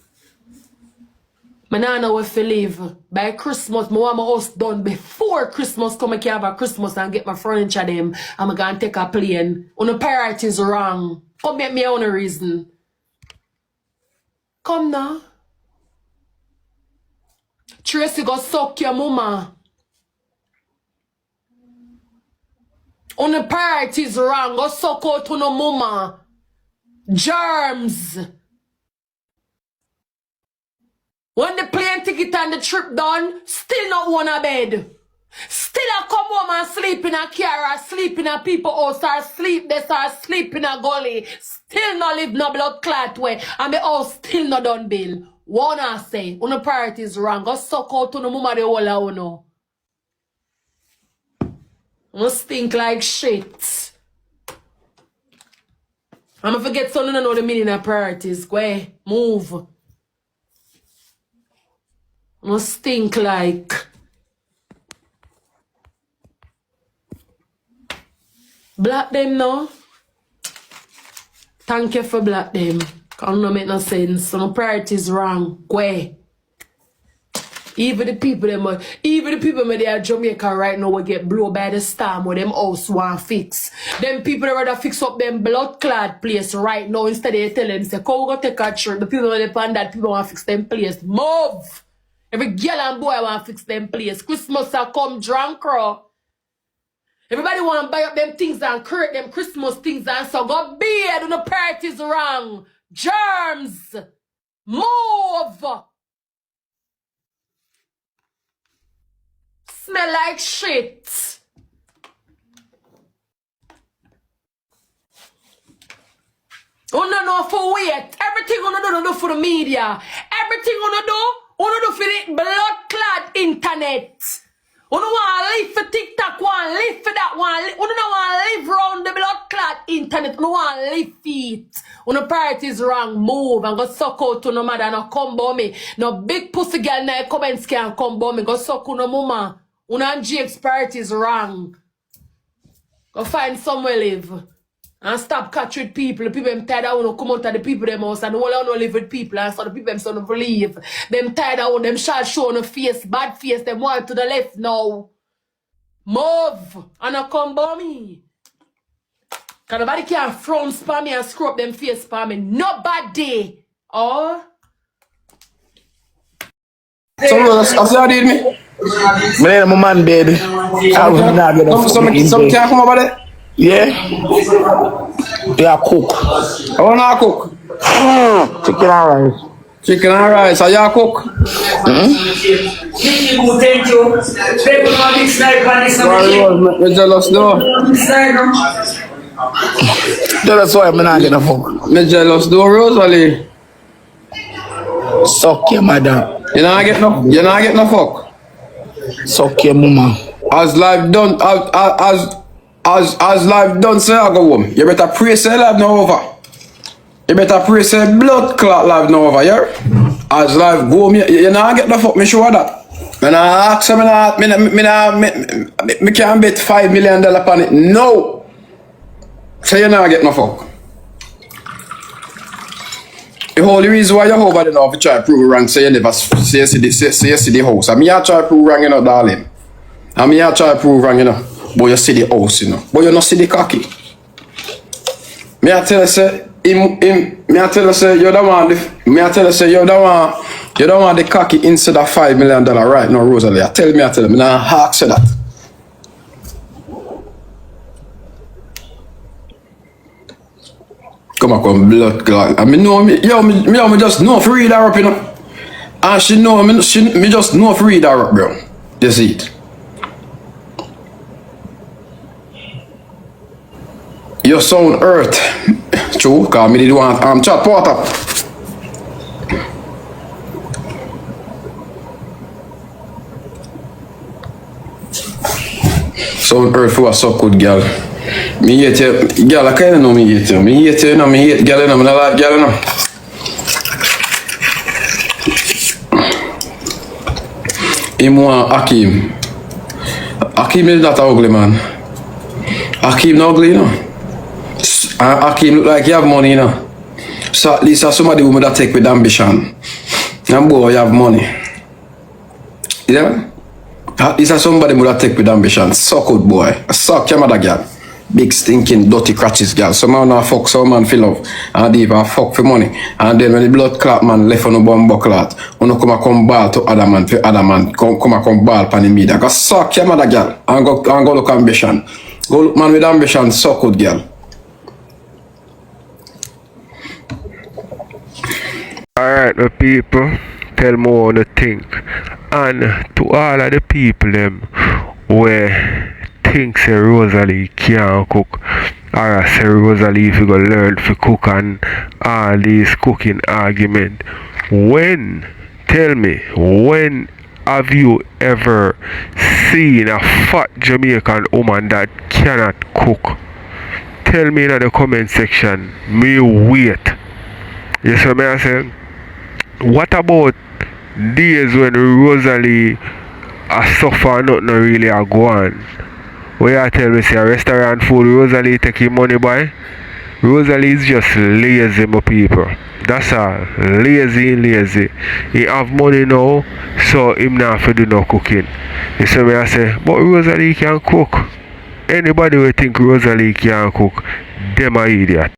I don't know if I live. By Christmas, I want my house done before Christmas. Come I can have a Christmas and get my furniture them. I'm gonna take a plane. When the priority is wrong. Come make me on a reason. Come now. Tracy go suck your mama. On the priority is wrong. Go suck out to no mama. Germs. When the plane ticket and the trip done, still not want a bed. Still I come home and sleep in a car or sleep in a people house or sleep this or sleep in a gully. Still not live no blood clot way and the house still not done bill. One I say, on the priorities wrong. Go suck out to the mama the whole of uno. You stink like shit. I'm gonna forget something to know the meaning of priorities. Go ahead, move. You stink like. Black them now. Thank you for black them. Can't no make no sense. Some priorities wrong. Go ahead. Even the people that are Jamaica right now will get blown by the storm where them house want fix. Them people that rather fix up them blood clot place right now instead of tell them say, come we go take a trip. The people that depend that people want fix them place. Move! Every girl and boy want fix them place. Christmas a come drunk raw. Everybody want to buy up them things and create them Christmas things and so go beard when the party's wrong. Germs! Move! Smell like shit. Oh no, no, for wait. Everything you do for the media. Everything you do for the blood clad internet. You don't want to live for TikTok, want to live for that one. You don't want to live around the blood clad internet. You don't want to live feet. When the priorities wrong, move and go suck out to no mother, no come by me. No big pussy girl in the comments can come by me. Go suck no mama. When and GX priorities wrong. Go find somewhere live. And stop catch with people. The people them tired of want to come out of the people them house and all want to live with people and so the people them so to leave. Them tired of them shall show no face, bad face, them want to the left now. Move and not come by me. Cause nobody can frown spam me and screw up them face spam me. Nobody. Oh. So you did me? My name is man, baby. Some can't come over there? Yeah. Yeah, cook. I wanna cook. Chicken and rice. Chicken and rice. Are you cook? Thank you. People are big sniper. I'm jealous though. That's why I'm not gonna fuck. I'm jealous though, rosealee. Suck your mother. You not get no fuck. Suck your mama. As life done, as life done, say I go home. You better pray say life no over. You better pray say blood clot life no over, yeah? As life go home, you not get no fuck, me sure that. When I ask me can't bet $5 million on it. No. So you not get no fuck. The whole reason why you're over there now to try to prove wrong, so you never see the house. I mean, you try to prove wrong, you know, darling. I mean, you try to prove wrong, you know, but you see the house, you know, but you not see the cocky. Me I tell you say, you don't want the cocky instead of $5 million right now, rosealee. I tell you, now I say that. Come on, blood clot. I mean, me just know if you read her up, you know. And she know, me just know if you read her up, bro. You see it. You sound earth. True, because me did want chat water. Sound earth for a so good girl. Me hate you, girl. I kind of know me hate you. Me hate you, you know. Me hate girl, you know. Me not like girl, you know. Him want Hakeem. Hakeem is not ugly, man. Hakeem not ugly, you know. And Hakeem look like you have money, you know. So at least somebody who that take with ambition. And boy, you have money. Yeah? At least somebody who that take with ambition. Suck good boy. Suck your mother, girl. Big stinking dirty crutches girl. Some man not fuck, some man feel love. And they even fuck for money. And then when the blood clot man left on the bomb clot, when you come ball to other man, come ball pan the media. Go suck your mother girl. And go look ambition. Go look man with ambition, suck good girl. Alright, the people, tell me what you think. And to all of the people them where think say rosealee can't cook, or say rosealee if you go learn to cook and all these cooking argument, Tell me, when have you ever seen a fat Jamaican woman that cannot cook? Tell me in the comment section. Me wait. You see what I'm saying? What about days when Rosealee suffer nothing really a go on? Where I tell me say a restaurant food Rosealee taking money by? Rosealee is just lazy, my people. That's all. Lazy. He have money now, so him not for do no cooking. You see me I say, but Rosealee can cook. Anybody will think Rosealee can cook, them a idiot.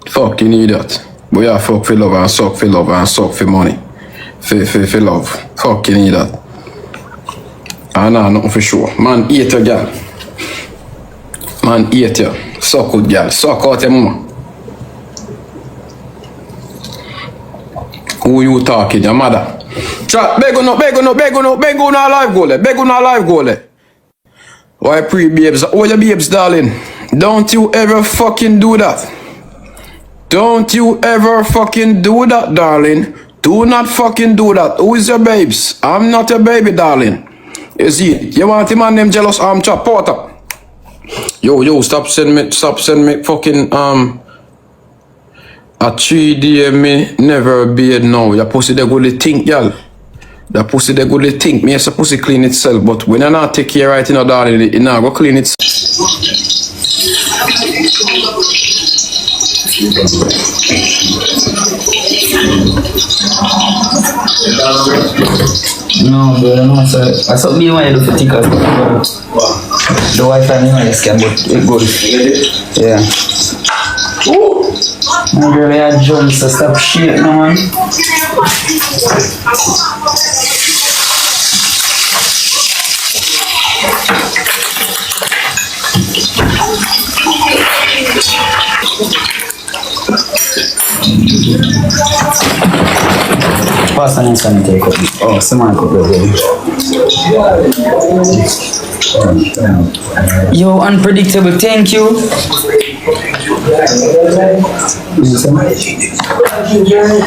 Fucking idiot. But yeah, fuck for love and suck for love and suck for money. For love. Fucking idiot. And nah, nothing for sure. Man, eat your girl. Man, eat you. Suck good girl. Suck out your mama. Who you talking? Your mother. Chat, beg on live goal. Why pre-babes? Oh, your babes, darling. Don't you ever fucking do that. Don't you ever fucking do that, darling. Do not fucking do that. Who is your babes? I'm not your baby, darling. You see, you want him and them jealous arm chop porter. Yo, stop sending me fucking a 3D me never be it now. Your pussy they go to think, y'all. The pussy they go to think. Me as a pussy clean itself, but when I not take care right, darling, it not go clean itself. No, bro, no, sorry. I saw me when I do for tickers. The Wi-Fi me when I scam, but it goes. Yeah. My girl, I had jumps, so stop shit, no man. Pass on inside take up. Oh, someone could go there. Yo, unpredictable, thank you.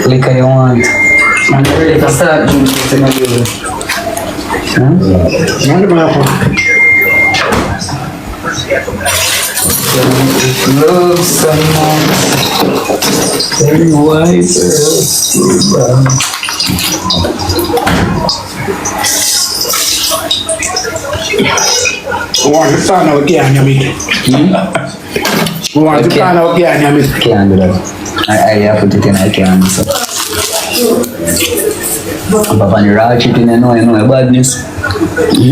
Liquor you want. I'm ready to start drinking my baby. Love someone. Very wise. Want to find out again, Yamit? Want to find out again, Yamit? Can't do that. I have to put it in, I can't. So. Papa, you raw chicken, you know badness. Put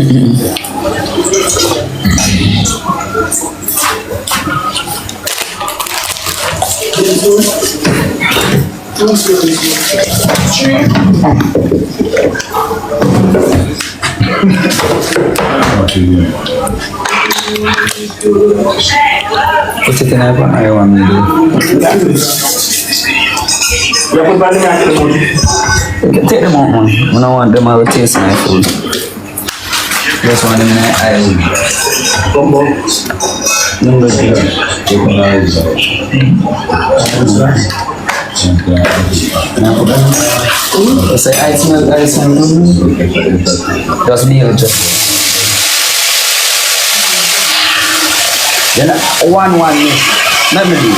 it in I want me to do. Take them out, man. I don't want them to taste my food. Just want them in my eye. Say I smell just me just. Then one let me do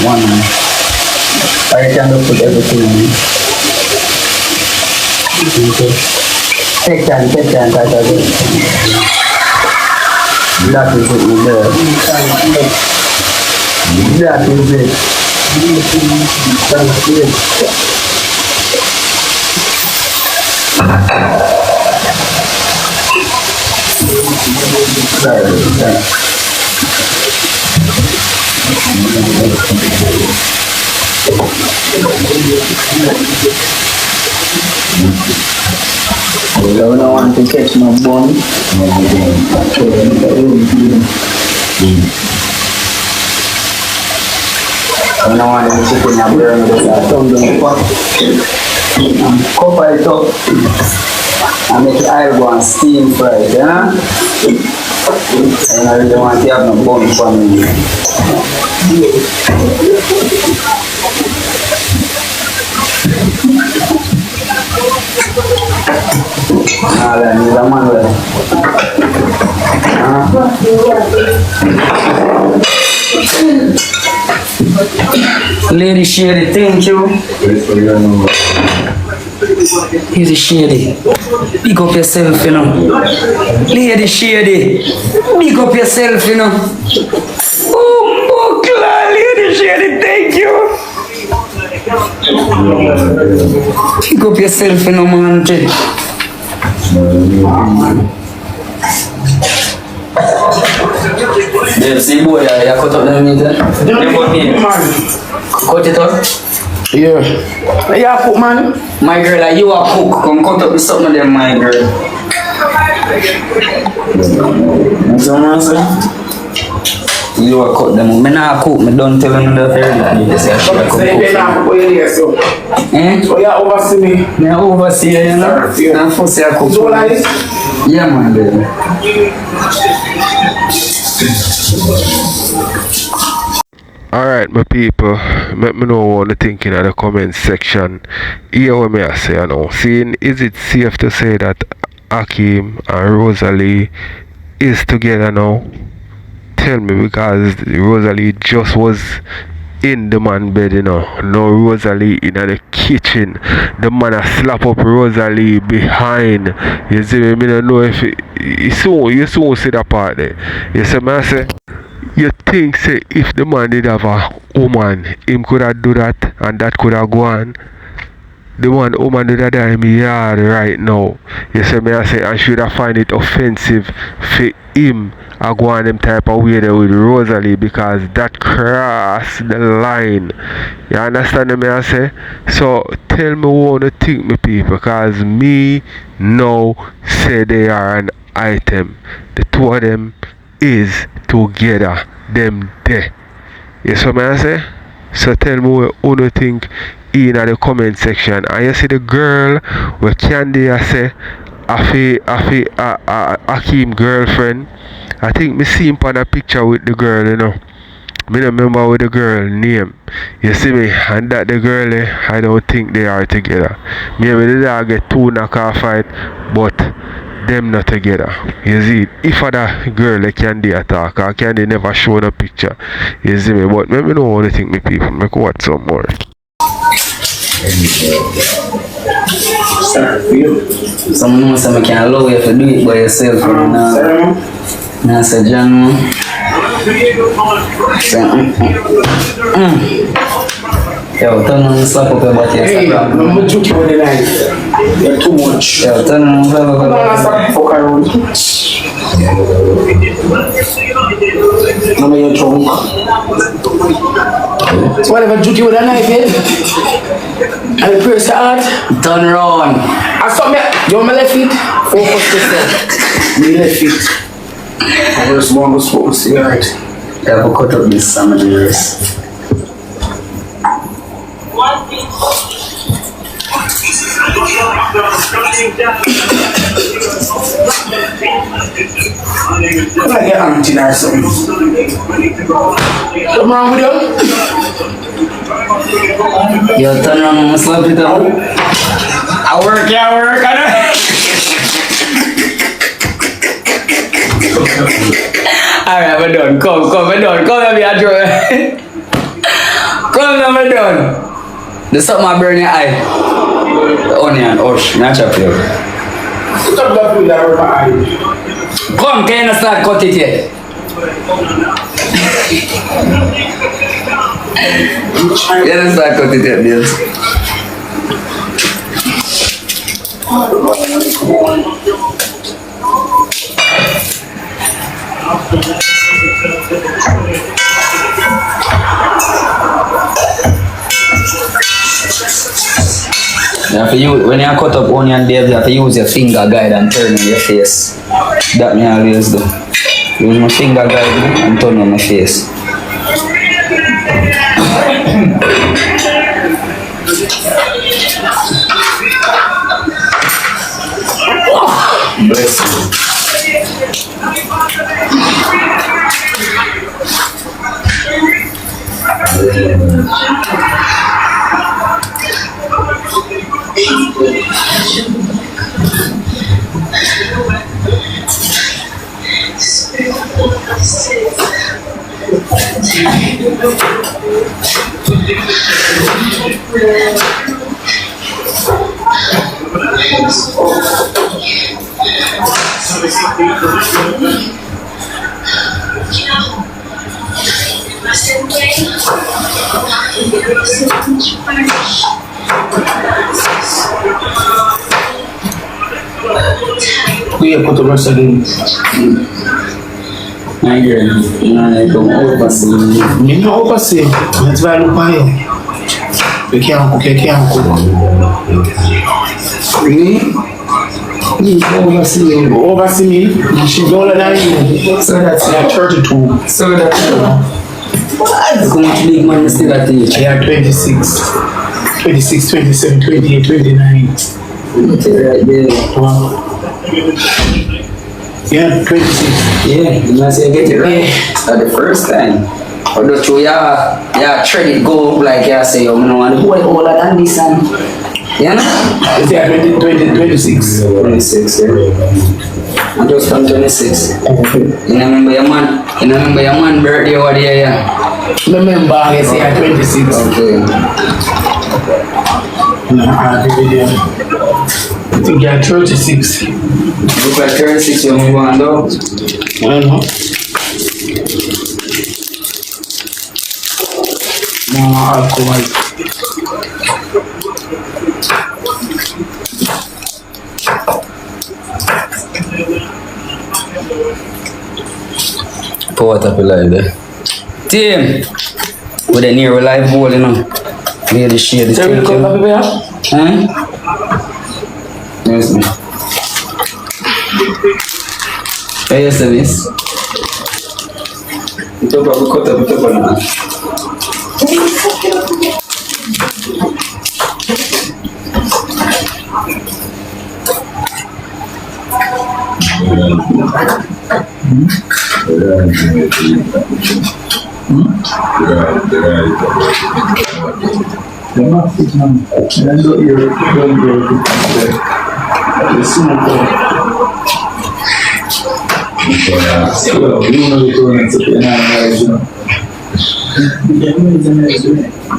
one. I can put everything in. Take time, that is it there. That is it. I don't want to catch my bone. I don't want to chicken and burn this out of the pot. Cover it up and make the oil go and steam fry it, yeah? And I really want to have no bone for me. Nah, then he's a man well. Lady Shady, thank you. Here's a Shady. Pick up yourself, you know. Lady Shady. Pick up yourself, you know. Oh, Lady Shady, thank you. Pick up yourself, you know, man. Babe, see boy, you cut up them meat, eh? Cut it up? Yeah. Yeah, cook, man. My girl, like you a cook. Come cut up something of them, my girl. That's what I'm saying? You a cut them. Me nah cook. Me don't tell them the fair. You just say I should cook. Eh? So you oversee me? Me oversee you, know? I'm supposed to cook. So like this? Yeah, man, baby. Alright, my people, let me know what you think in the comment section. Hear what I say, you know. Seeing, is it safe to say that Ctim and Rosealee is together now? Tell me, because Rosealee just was in the man bed, you know. Now Rosealee in the kitchen. The man a slap up Rosealee behind. You see me? I don't know if you soon see that part there. You see me? I say, you think say if the man did have a woman, him could have do that and that could have gone. The one woman did that in my yard right now. You see me? I say I should have find it offensive for him I go on them type of way there with Rosealee, because that cross the line. You understand me? I say? So tell me what you think, me people, because me now say they are an item. The two of them is together. Them there. You see what I say? So tell me what you think in the comment section. And you see the girl where Candy I say Ctim girlfriend. I think me see him on a picture with the girl, you know. Me don't remember what the girl name. You see me? And that the girl, I don't think they are together. Maybe the dog get two knockoff fight, but them not together. You see, if other girl Candy attack, or Candy never show the picture. You see me? But let me know what you think, me people. Make watch some more. Sorry for you. Someone knows I can't allow you to do it by yourself. Now say John. Yo, turn on the slap up your body. Hey, I'm gonna joke you with the knife. You're too much. Yo, turn on the slap up your body. Fuck around. Now you're drunk. So whatever joke you with a knife, eh? And the press your heart. Turn around. I saw me. You want my left feet? Focus yourself. Me left feet. I was one was supposed to see, right? Yeah, but cut up this some of the rest. I get auntie or something. What's wrong with you? Yo, turn around and slap it up. I work, I know. Alright, we're done. Come, we're done. Come here, me draw. Come now, we're done. There's something I burn your eye. The onion, not chop you. Stop that with that over my eye. Come, can you not start cut it yet? You don't start cut it yet, Bills. You have to use, when you cut up onion, Dave, you have to use your finger guide and turn on your face. That me always do. Use my finger guide and turn on my face. Bless you. We put the rosealee. My girl, I come overseas. Me no overseas. That's why I look by you. You can't cook, you can't cook. Really? Oversee me? She's older than you. So that's like 32. So that's how much big man you still at age? Yeah, 26, 27, 28, 29. Okay, right there. Wow. Yeah, 26. Yeah, you must say get it right. That's the first time. Although through yeah, tread it go like you say, you know, and hold it older than this and you know? Is that 26? 26, yeah. I just turned 26. You remember your man birthday over there, yeah? Remember, I say I'm 26. Okay. No, I think you're 36. Look like 36 when we go on though. I don't know. No alcohol. Pour what up alive there. Team! With a near live bowl, you know. Near the shade. Is there a cup of beer? Huh? Yes, me. Yes, miss. Ito pa ako cut up na.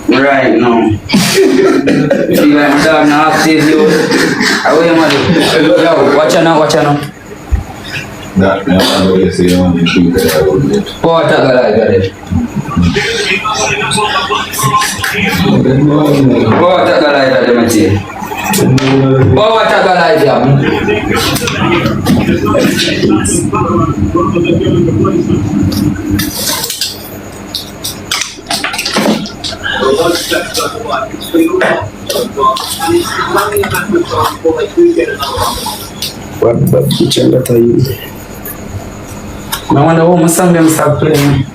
Right now. Feel like my dog now active you. Away man. Yo, watch out now. That man always say on the shoot that I would get. What a guy got it. What a guy got it, Matthew. What a guy got What the kitchen that I use? I wonder how my son them start playing.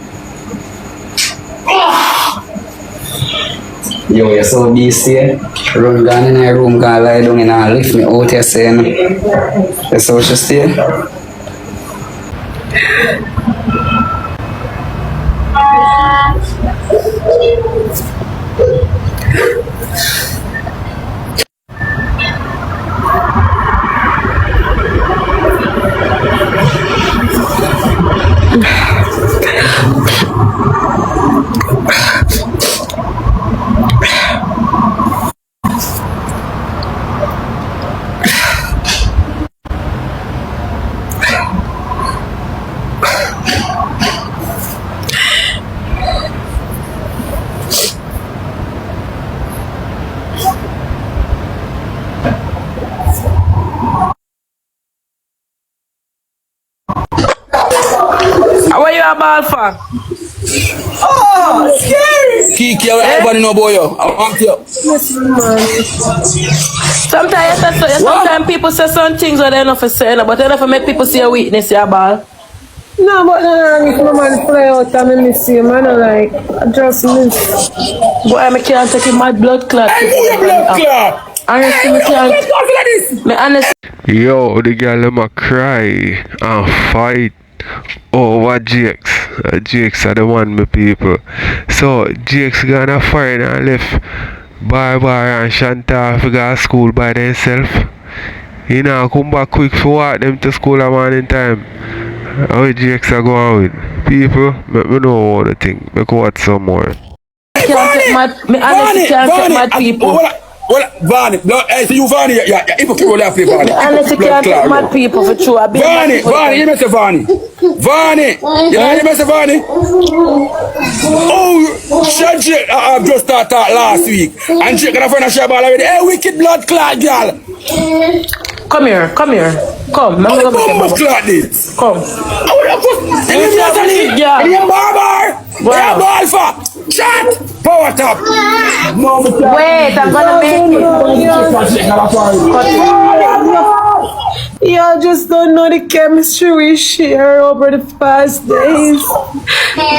Yo, you're so busy. Run down in my room, gonna lie down and lift me out here saying. That's how she stay. What you a ball for? Oh, scary! Keke, everybody know about you. I want you. Sometimes people say some things that they're not for saying, but they don't make people see a weakness, your ball. No, but if my man fly out and I miss you, man, I just miss. Boy, I can't take my blood clot. I need a blood clot! Honestly, I can't. Yo, the girl them a cry and fight over GX. GX are the one, my people. So GX gonna fight and left Barbz and Shanta to go to school by themselves. You know, come back quick for walk them to school a morning time. How GX are going with? People, let me know all the thing. Make watch some more. Can't take mad, me honestly can't take mad people. Vani, so you Vani, yeah, hypocrite will have to Vani. Honestly can't take mad people for true. Vani, you must say Vani. Vani, you know you must say Vani. Oh, Shay, I've just started last week. And she gonna find a Shay ball already. Hey, wicked blood clot, girl. Come here. Come. I'm gonna make clot this. Come. You're barber. You're alpha. Chat. Power top. Wait, I'm gonna make it. Y'all just don't know the chemistry we share over the past days.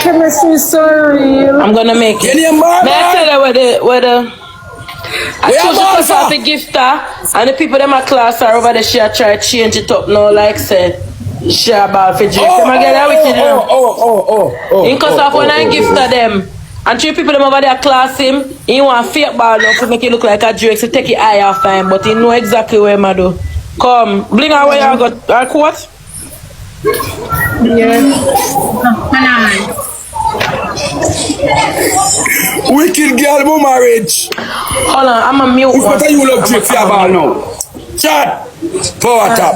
Chemistry is so real. I'm gonna make it. May I tell you whether I choose to have a gifter and the people in my class are over there, she try to change it up now, like say she about for drink. Because of when I gifter them and 3 people them over there class him, he want fake ball now to make it look like a Drake to take your eye off him, but he know exactly where I do. Come, bring her where you got our quote. Yeah. Wicked girl, more marriage. Hold on, I'm a mute. Who's better you love Drake for your ball now? Chat. Power top.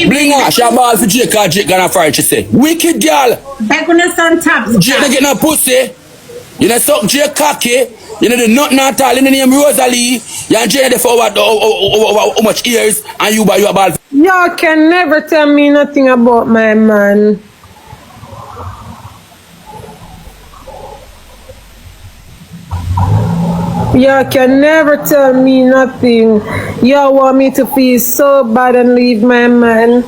Bring her, she a ball for Drake or Drake gonna fire, she say. Wicked girl. They're gonna stand top. Drake they get no pussy. You know suck Drake Keke. You know the nothing at all. You know the name rosealee. You and Jay there for how much years and you buy your ball. Y'all can never tell me nothing about my man. Y'all can never tell me nothing. Y'all want me to feel so bad and leave my man.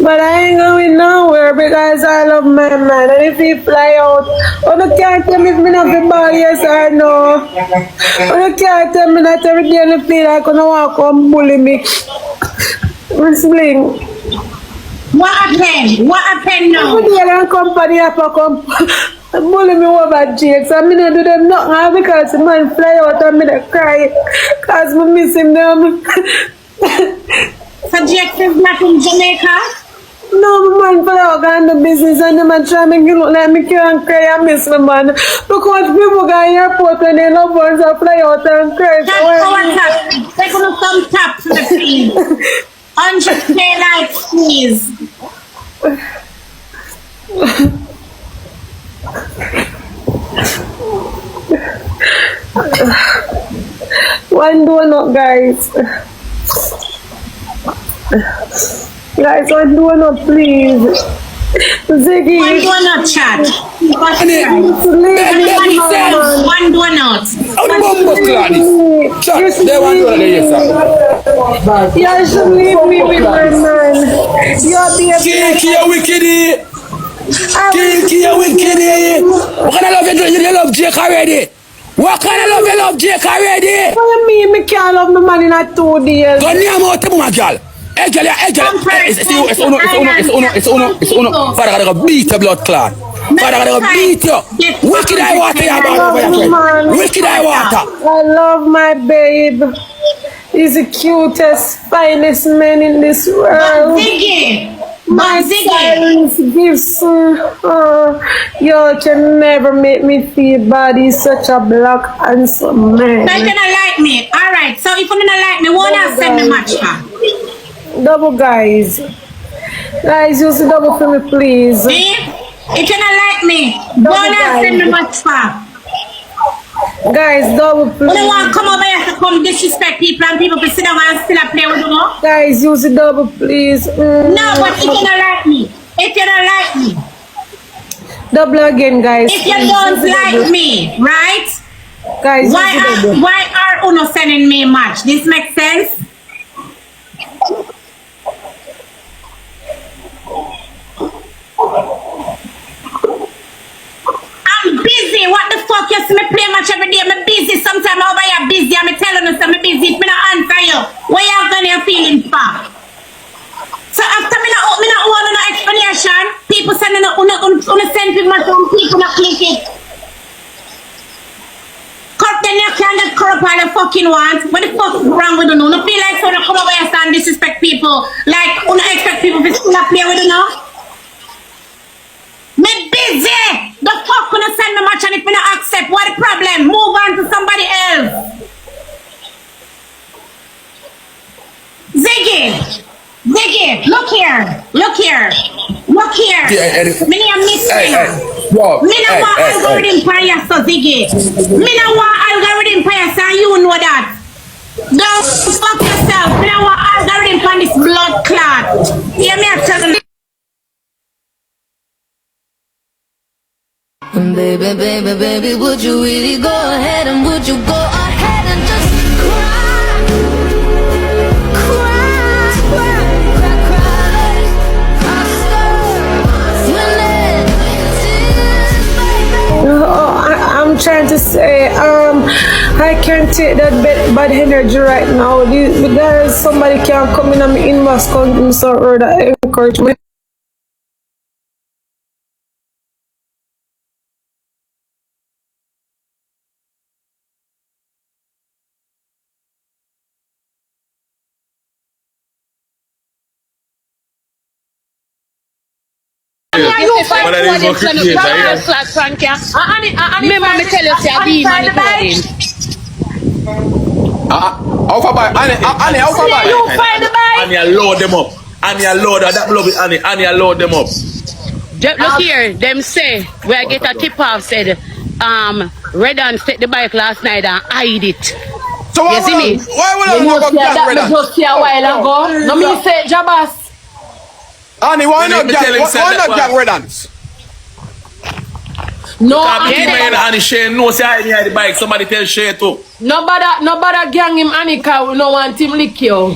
But I ain't going nowhere because I love my man. And if he fly out, you can't tell me if me not the ball, yes or no. You can't tell me that every day I feel like you want to come bully me. Sling. What happened? What happened now? Every day I company have to come bully me over Jake. So I don't do them nothing because the man fly out and I cry because I miss him them. So Jake is not in Jamaica? No, my man fly out and the business and the man try to make it look like me can't cry and miss my man. Because people go in airport and they love ones and fly out and cry. That's they're going to come tap to the feed. 100K likes, please. One donut, guys. Guys, one donut, please. Ziggy. One donut, chat. One donut. You should leave me with my man. You're the Keke, you wickedy. Keke, you wickedy. What kind of love you love Jake already? What kind of love you love Jake already? What do you mean me can't love my man in a 2 days? Go near me out to my girl. Hey girl, it's uno. Father gotta go beat your blood clot. Father gotta go beat you. Wicked eye water your bag over your friend. Wicked eye water. I love my babe. He's the cutest, finest man in this world. My silence gives y'all can never make me feel bad. He's such a black, handsome man. So you don't like me. Alright, so if you don't like me, why not send me match for? Double, guys. Guys, use the double for me, please. Me? If you don't like me, why not send me match for? Guys, double, please. You don't want to come over here to come disrespect people and people can sit down and still play with you. Guys, use the double, please. No, but if you don't like me, double again, guys. If you don't like me, right? Guys, why are Uno sending me a match? This makes sense? I'm busy. What the fuck? You see me play match every day. I'm busy. Sometimes over here busy. I'm telling you, I'm busy. If I don't answer you, what you gonna your feelings for? So after me not want no explanation, people sending send people to people not click it. Cut them you can't get corrupt all the fucking want. What the fuck wrong with you? No feel like so come over here and disrespect people. Like, you don't expect people to still play with you now? Me busy! The fuck gonna send me much and if me not accept, what the problem? Move on to somebody else. Ziggy, look here. Me not miss you. Me not want algorithm for you, so Ziggy. Me not want algorithm for you, so you know that. Don't fuck yourself. Me not want algorithm for this blood clot. Hear me tell you. Baby, would you really go ahead and would you go ahead and just I'm trying to say, I can't take that bad energy right now. Because somebody can come in and me inbox come give me some word that encourage me. Remember me tell you, say I be man Alpha boy, Annie, Alpha boy. You find the bike. And you load them up. And you load that love it, Annie. And you load them up. Look here, them say where I get a tip off said, Redon take the bike last night and hide it. So you see me? Why would I not go that me just see a while ago. No me say Jabas. Annie, why not get Redons? No, and Shay no say I need the bike. Somebody tell Shay too. Nobody gang him Annika. We no want him lick you.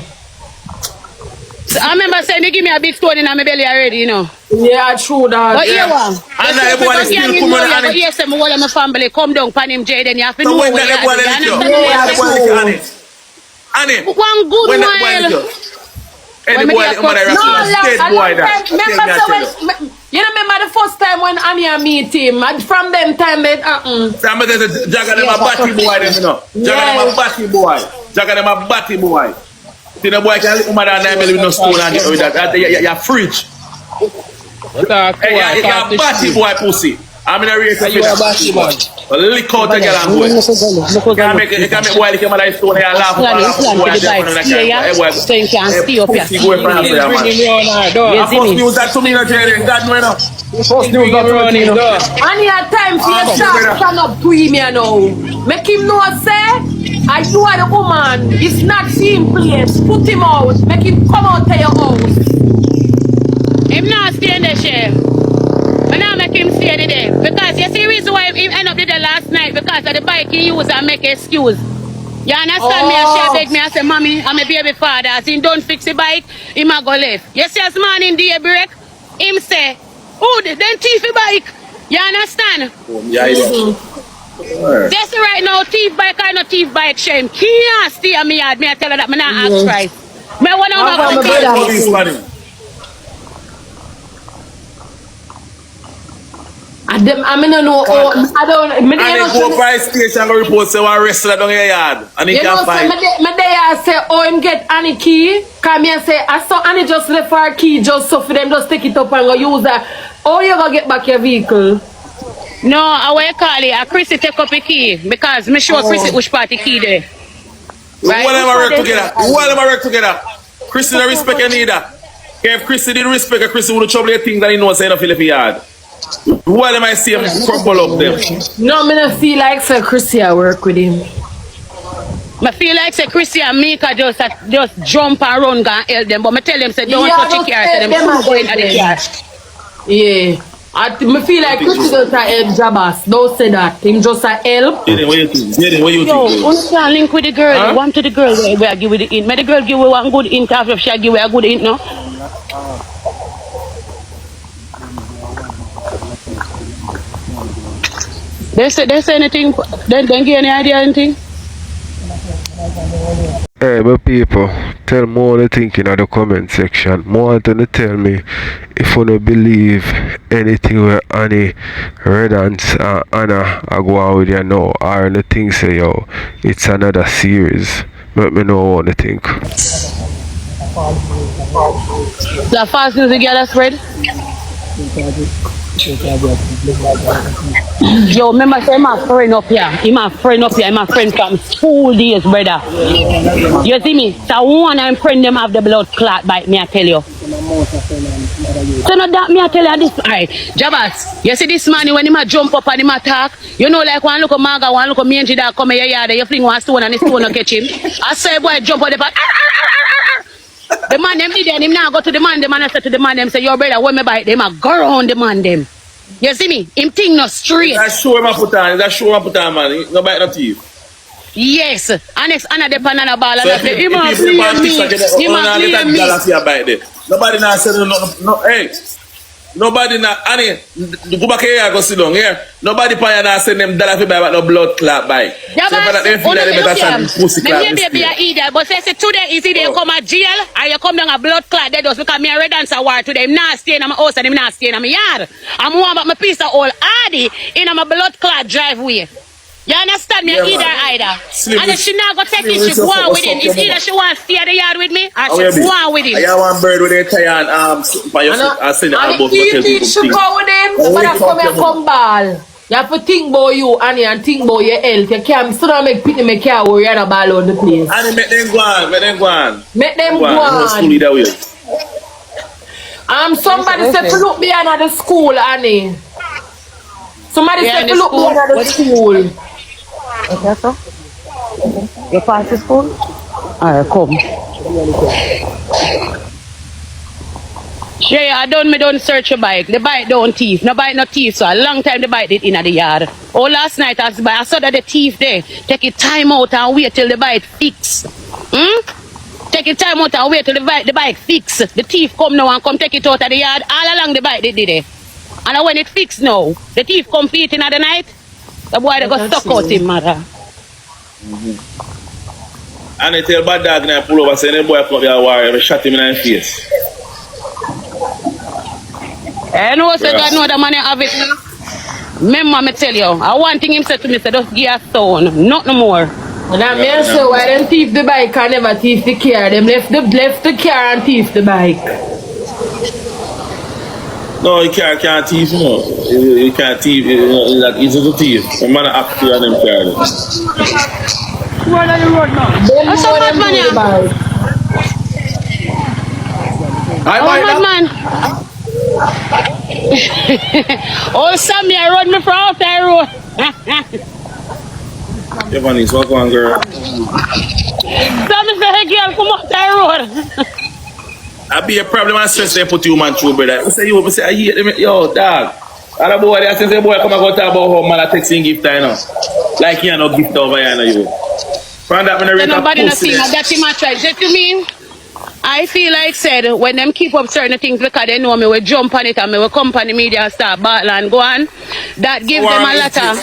So I remember saying they give me a big stone in my belly already, you know. Yeah, true that. But here one. And everyone is still coming on it. Yes, I'm all of my family come down pan him Jayden. You have to know what you Annie. One good while. Any boy, you remember the first time when Annie and meet him? From them time they From the Jagga them a batty boy, them you know. Jagga them a batty boy. Jagga them a batty boy. See the boy can live more than 9 million with no stone and with that. You're fridge. Hey, you're a batty boy pussy. I'm in a race of fish. Lick out the girl and boy. You can make boy like a mother stone here and laugh. So you can stay up here. First news that to me, God know enough. First news that to me, and he had time for you to stand up to him, you know. Make him know, say, you are the woman. It's not him place. Put him out. Make him come out to your house. Him not stay in the share. But now make him stay there. Because you see the reason why he end up there last night, because of the bike he use and make excuse. You understand me? And she beg me and say, Mommy, I'm a baby father. As he don't fix the bike, he might go left. You see as man in the break, him say, oh, then thief the bike. You understand? Just right now, thief bike or no thief bike, shame. Can't stay on me yard. Me I tell her that me not ask right. Me want to know I don't know. I don't. And they go by station and report say one wrestler down your yard. And he can't find. Me there say, oh, him get Annie key. Come here say, I saw Annie just left her key just so for them just take it up and go use that. Oh, you gonna get back your vehicle? No, I will call it. Chrissy take up the key because me sure Chrissy which part the key there. Right? All of them work together. Chrissy don't respect you neither. If Chrissy didn't respect her, Chrissy would trouble your things that he knows enough in the yard. Why am I see him crumble up them? No, me don't feel like Sir Chrissy I work with him. I feel like Sir Chrissy and Mika just jump and run and help them. But I tell them say don't touch the car, so them go in the car. Yeah. I feel like Chrissy does a help Jabas. Don't say that. Him just a help. What you think? Yo, you can't link with the girl. You want to the girl where I give with the hint. May the girl give you one good hint after she give you a good hint, no? They say anything? They give any idea anything? Hey, my people, tell me what you think in the comment section. More than tell me if you don't believe anything where Annie, Redance, and Anna are go on with you now, or the thing say yo, it's another series. Let me know what you think. The fast music girl spread. Yo, remember say my friend up here. He my friend up here. He my friend from school days, brother. You see me? So one and friend them have the blood clot bite me, I tell you. So not that me I tell you this. Alright, Jabas, you see this man when he ma jump up and he ma attack, you know like one look of maga, one look of mangy that come in your yard, you fling one stone and the stone no catch him. I say boy jump on the back. The man them did and him now go to the man, I said to the man them say, yo brother, when me bite them, I go around the man them. You see me? Him thing no straight. That show him a put on, man. No bite no teeth. Yes. And next another banana ball and So I say, him a play me. Him a play me. Nobody now said no, hey. Nobody now, Annie, go back here, go sit down here. Nobody pay now send them dollar to buy but no blood clot buy. Yeah, so but they feel that they better send pussy clot. Me baby a eat that, but say today is it they come a jail and you come down a blood clot they just because me a red dancer war today. Him not stay in my house and him not stay in my yard. I'm one about my piece of old hardy in my blood clot driveway. You understand me? Either either. And if she not go take it, she go on with him. It's either she want to stay at the yard with me or she go on with him. I have one bird with a tie and by your foot and send it above. And if she go with him, somebody come and come ball. You have to think about you, Annie, and think about your health. You can't still not make people make care worry and a ball on the place. Annie, make them go on, make them go on. Make them go on. Somebody said to look behind at the school, Annie. Somebody said to look behind at the school. Okay, so? You pass the school? Alright, come. Shay, I don't search your bike. The bike don't thief. No bike no thief, so a long time the bike did in the yard. Oh, last night I saw that the thief there. Take it time out and wait till the bike fix. Take it time out and wait till the bike fix. The thief come now and come take it out of the yard. All along the bike they did it. And when it fixed now, the thief come feet in the night. The boy that got stuck out him, mother. And they tell bad dog now pull over saying the boy come up here war, shot him in the face. I know so God know the money have it. Remember me tell you, I one thing him said to me, say just give a stone, not no more. And I mean so why them thief the bike and never thief the car? Them left the car and thief the bike. No, you can't thief, you know. You can't thief, it's like easy to thief. The man act on them cars. What are you road now? What's up, man? Man. Oh, Sammy, I rode me from out there road. Ivany, what's going on, girl? Sammy said, hey, girl, come out there road. I be a problem and stress they put you man through, brother. I say, I hate them. Yo, dog. And a boy, I say, boy, come and go talk about how man I texting gift, you know. Like, you know, gift over here, you know. From that, when I read nobody not see that's him try. Just to me, I feel like said, when them keep up certain things because they know me will jump on it and me will come on the media and start battle and go on. That gives them a lot of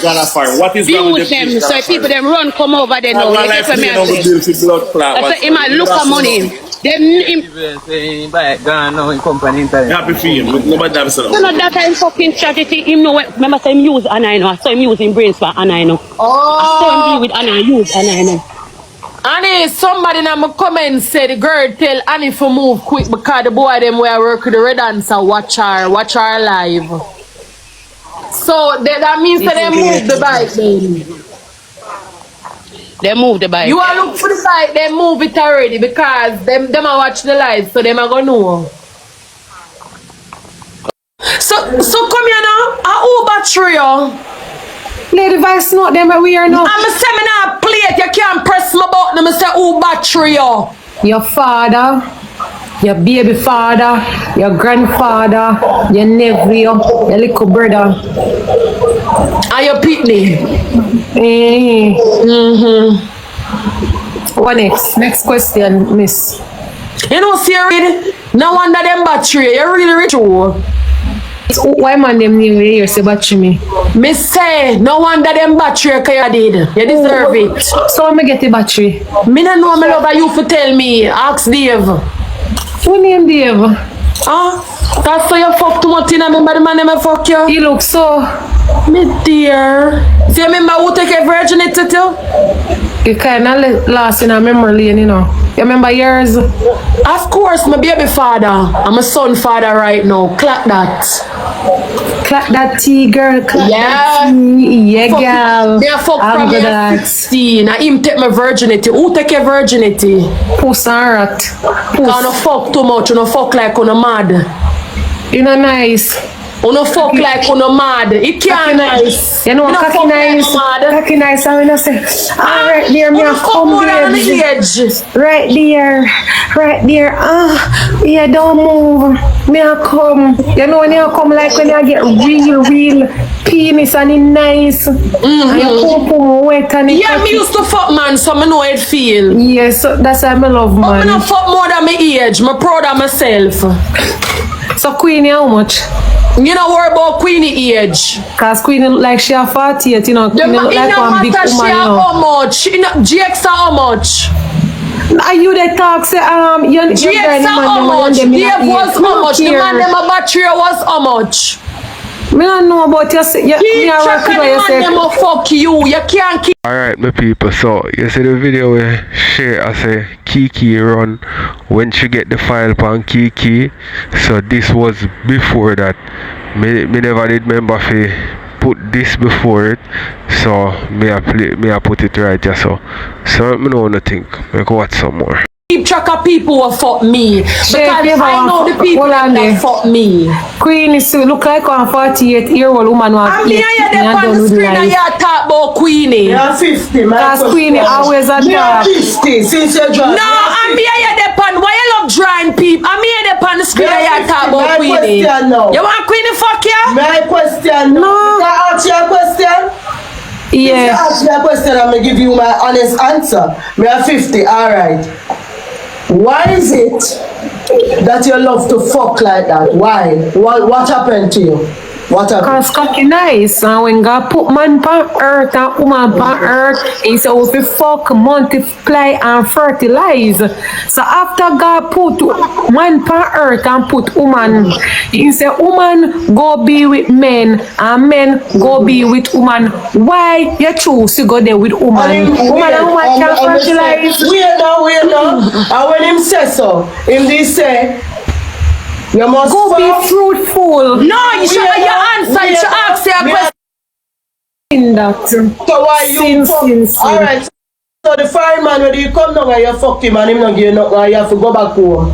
views them. So people them run, come over there now. You get what me I say? He might look for money. Happy for him. Nobody have said that time fucking strategy. Him know what. Remember, say him use Anino. I saw him using brains for Anino. Oh. I saw him deal with Anino. Use Anino. Annie, somebody in my comments said the girl tell Annie to move quick because the boy them where work with the red dancer watch her live. So that means that they move the bike, baby. They move the bike. You are look for the bike, they move it already because them are watch the live, so them are gonna know. So come here now, a Uber trio. Play the voice note them where we are now. I'm a seminar play it, you can't press my button, I'm say Uber trio. Your father, your baby father, your grandfather, your nephew, your little brother. And your pitney. What next? Next question, miss. You know, Siri, no wonder them battery, you're really rich. Why man them new here say battery me? Me say, no wonder them battery you did. You deserve it. So I'm get the battery. Me don't know me love you for tell me. Ask Dave. Who name Dave? Huh? That's so you fuck too much in a remember the man never fuck you? You look so... Me dear. Do you remember who take a virginity too? You kinda lost in a memory lane, you know. You remember yours? Of course, my baby father. I'm a son father right now. Clap that. Clap that tea, girl. Clap that tea. Yeah, girl. Me a fuck from me at 16. I him take my virginity. Who take your virginity? Puss and rat. Puss. No fuck too much. You no fuck like you no mad. You know nice. You no fuck like you no mad. It can't nice. You know cocky nice. Cocky nice. I wanna say, right there, me a come there. Right there. Right there. Yeah, don't move. Me a come. You know when you come like when you get real penis and it nice. And you pum wet and it. Yeah, me used to fuck man, so I know how it feel. Yes, so that's why I love man. But I don't fuck more than my age. I'm proud of myself. So Queenie, how much? You know worry about Queenie age. Cause Queenie look like she a 48, you know. Queenie look like one big woman, she how much? GX how much? Are you the talk say you GX how much? Dave was how much? The man them a battery was how much? Me don't know about you. Keep track of the man them a fuck you. You can't keep. Alright, my people, so you see the video where Shay I say Keke run when she get the file on Keke. So this was before that. Me never did remember if put this before it. So me I put it right just so. So me know what I think. Me go watch some more. Keep track of people who fuck me. Because I know the people that fuck me. Queen is look like one 48-year-old woman who has 8 and on the screen and you talk about Queenie. You're 50, man. Because Queenie always a talk. 50 since you joined. No, I'm here depend. Why you love drawing people? I'm here depend the screen and you talk about Queenie. You want Queenie fuck you? My question. No. Can I ask you a question? Yeah. If you ask me a question, I'm going to give you my honest answer. Me are 50, alright. Why is it that you love to fuck like that? Why? What happened to you? What happened? Because cocky nice, and when God put man on earth and woman on earth, he said if you fuck, multiply and fertilize. So after God put man on earth and put woman, he said woman go be with men and men go be with woman. Why you choose to go there with woman? Woman and woman can fertilize. Wait now. And when him say so, him this say, you must go be fruitful. No, you should have your answer. You should ask your question. In that. So why you fuck? Alright. So the fireman, when you come down and you fuck him and him not give you nothing and you have to go back home.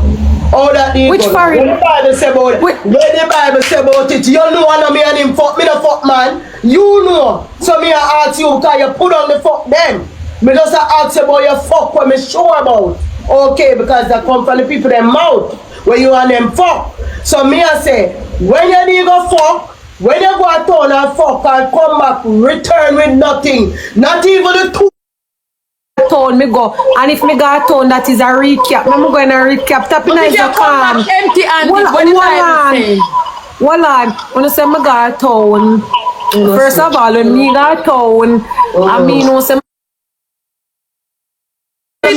All that which fireman? When the Bible say about it. When the Bible say about it, you know and me and him fuck. Me no fuck man. You know. So me I ask you because you put on the fuck them. Me just ask you about your fuck what me sure about. Okay, because that come from the people them mouth. When you and them fuck. So me I say, when you need go fuck, when you go a town and fuck and come back, return with nothing. Not even the two. Town me go. And if me go a town, that is a recap. I'm going to recap. Tapping is a calm. Empty handed when the Bible say. Hold on. When I say me go a town, first of all, when me go a town, I mean, I say so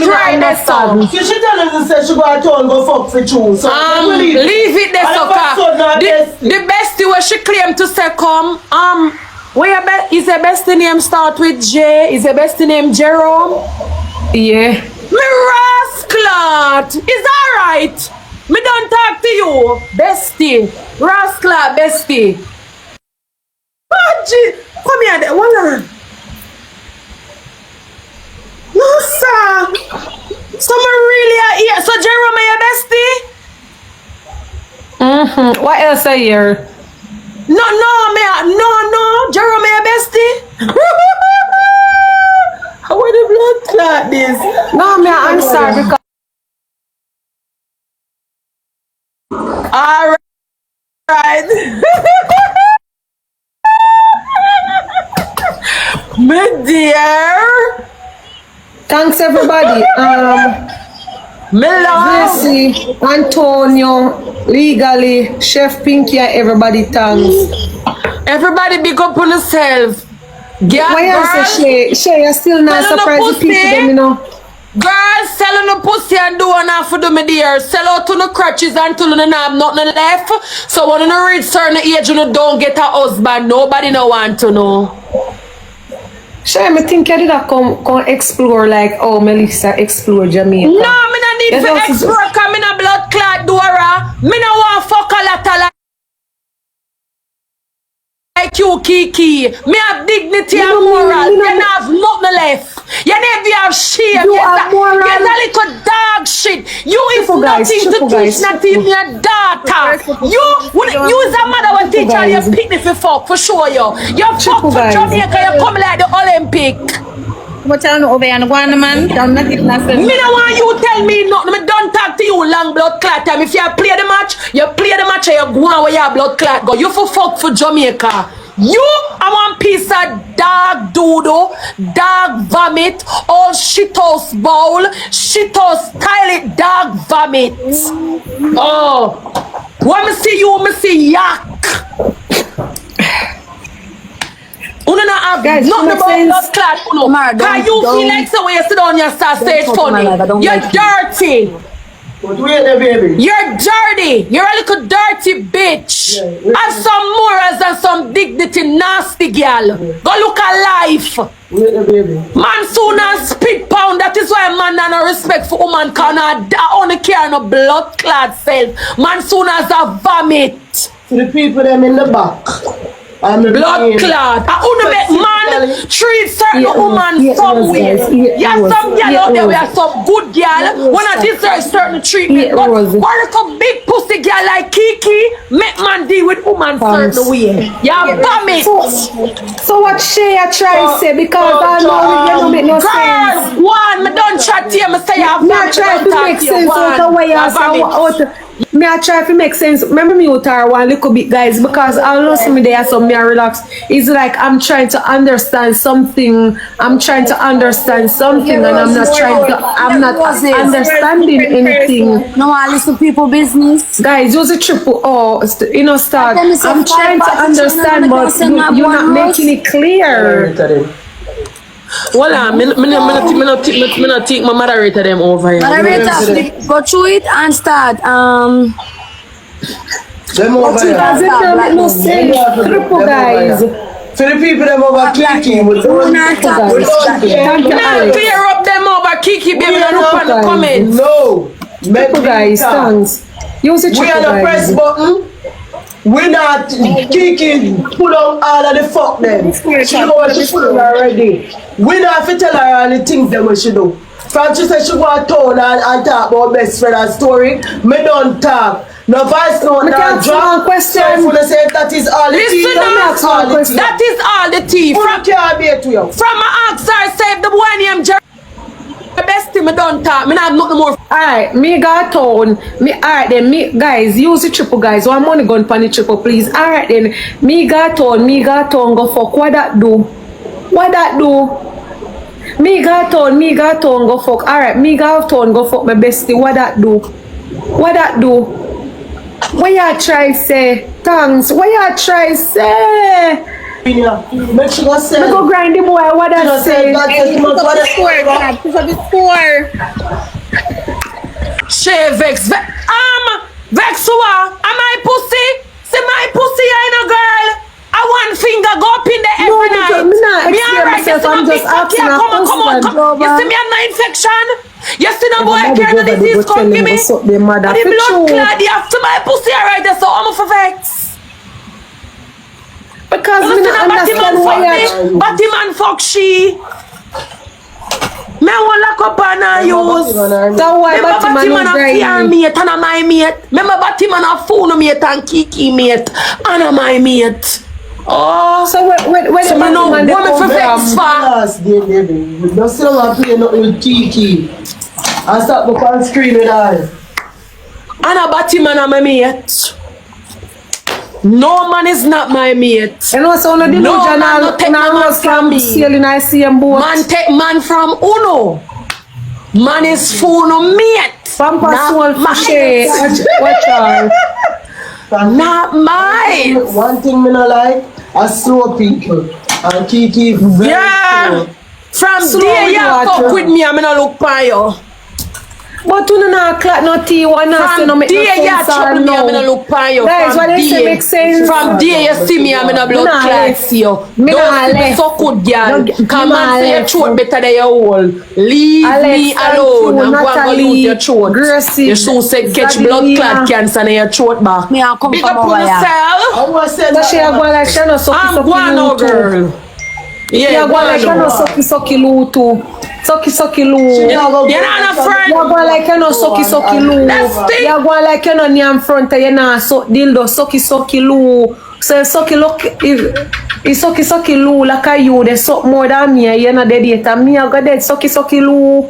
she telling us that she go a town go fuck for you. So leave it there, sucker. The bestie where she claim to say come. Where is the bestie name start with J? Is the bestie name Jerome? Yeah. Me rasclat. Is alright. Me don't talk to you, bestie. Rasclat, bestie. Come here, hold on. No, sir. Someone really are here. So, Jerome, your bestie? What else are here? No. Jerome, your bestie? How would the blood clot this? No, me I'm sorry because. Alright. My dear. Thanks everybody. Jesse, Antonio, Legally, Chef Pinky, everybody thanks. Everybody big up on yourself. Why else Shay? Shay, I still not surprised the people them, you know. Girls, selling the pussy and do enough for do me dear. Sell out to the crutches until you have nothing left. So when you reach certain age, you don't get a husband. Nobody no want to know. Shay, I think you did come explore like how Melissa explore Jamaica. No, me no need to explore because me no blood clot Dora. Me no want fuck a lot of like you, Keke. Me have dignity and moral. You don't have nothing left. You never have shame. You have moral. You're a little dog shit. You is nothing to teach, not even your daughter. You is a mother will teach her your picnic for fuck, for sure you. You fuck for Jamaica, you come like the Olympic. What you know over here and go on, man? I'm not giving nothing. Me no want you tell me nothing. Me don't talk to you long blood clot time. If you play the match, you play the match and you go on where your blood clot go. You for fuck for Jamaica. You I want piece of dog doodle, dog vomit, all shithouse bowl, shithouse toilet dog vomit. Oh, when me see you, me see yak. You don't have guys, nothing about blood clot, you know. Cause you feel like so when you sit down, you start saying funny. You're dirty. You're dirty. You're a little dirty bitch. Have some morals and some dignity, nasty girl. Go look at life. Man soon as spit pound. That is why man has no respect for woman cannot only care no blood clot self. Man soon as a vomit. To the people them in the back. Blood clot. I wanna make man treat certain woman some way. You have some girl out there, we have some good girl. When I deserve certain treatment, but one little big pussy girl like Keke, make man deal with woman certain way. You bomb it. So what Shay I try to say, because I know you don't make no sense. One, me don't chat to you, me say you have I try to make sense out of way me I try to make sense. Remember me with her one little bit, guys, because I lost me there, so me I relax. It's like I'm trying to understand something. I'm trying to understand something, and I'm not understanding anything. No, I listen to people business. Guys, use a triple O, you know, start. I'm trying to understand, but you're not making it clear. Voila, me not take my moderator them over here. Moderator, go through it and start. Them over here. No sense. Triple guys. For the people them over Keke, clear up them over Keke, baby, and look on the comments. No, triple guys, thanks. Use the triple guys. We are the press button. We not Keke pull out all of the fuck them. She know what she put on already. We not have to tell her all the things that we should do. Francis said she go to town and talk about best friend and story. Me don't talk. No voice note, no drop. Question. So if say that is all the tea, that is all the tea. From my ask her, say the boy named Jerry. The best thing me don't talk. Me not have nothing more. Alright, me got town. Alright then, me guys, use the triple guys. One money gun pan the triple, please. Alright then, me got town, go fuck. What that do? What that do? Me got town, go fuck. Alright, me got town, go fuck my bestie. What that do? What that do? What you try say? Thanks. What you try say? Make sure say. Me go grind the boy. What that say? Put up the score. Shay vex. Vex what? Am I pussy? Say my pussy ain't a girl. I want finger go up in there every night. Me alright, I'm just asking a question. You see me have no infection? You see no boy carry the disease come give me? The blood clot, you have to my pussy alright, so I'm for vex. Because me not understand why you Batman fuck she. Me want lock up on her use. So why Batman a fear mate and a my mate. Remember Batman a phone mate and Keke mate and a my mate. Oh, so when so me know woman for vex for. Last day, baby. We don't still want to play nothing with Keke. I start up on screen with her. And a Batman a my mate. No man is not my mate. And also no delusional. No take no man from me. Sailing I see him boat. Man take man from Uno. Man is phone mate. Pampas soul Shay. Watch out. Not mine. One thing me not like, I slow people. And Keke very slow. From there you fuck with me, I'm gonna look by you. But you know, clock no tea, one not from no make no there you sense trouble me, I'm gonna look by you. Guys, what they say make sense. From there you see me, I'm gonna blood clot you. Don't see me so good, girl. Come and say your throat better than your hole. Leave me alone. I'm going to lose your throat. Your shoe said catch blood clot cancer in your throat back. Me I come Big from up over on yourself. She a go like she no I'm going no girl. Yeah, go like you no sucky loo too. Sucky loo. You're not a friend. You go like you no sucky loo. You go like you no near front you not suck dildo sucky loo. So sucky loo like you they suck more than me. You not dead yet. And me I go dead sucky loo.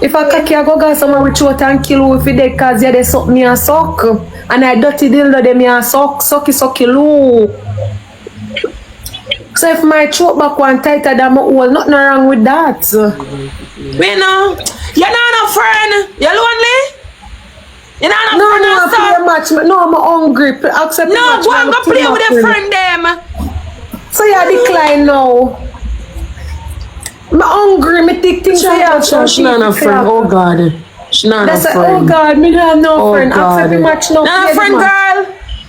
If I cocky I go get someone with throat and kill you if you dead cause you they suck me a suck. And I dirty dildo they me a suck sucky loo. So if my throat back one tighter than my hole, nothing wrong with that. We know. You're not a friend. You're lonely? You're not a friend. No, play match. No, I'm hungry. Accept no, go and go play with a friend them. So you decline now. I'm hungry. Me think things She's not a friend. Oh God. She's not a friend. Oh God, me don't have no friend. Accept the match now. Not a friend, girl.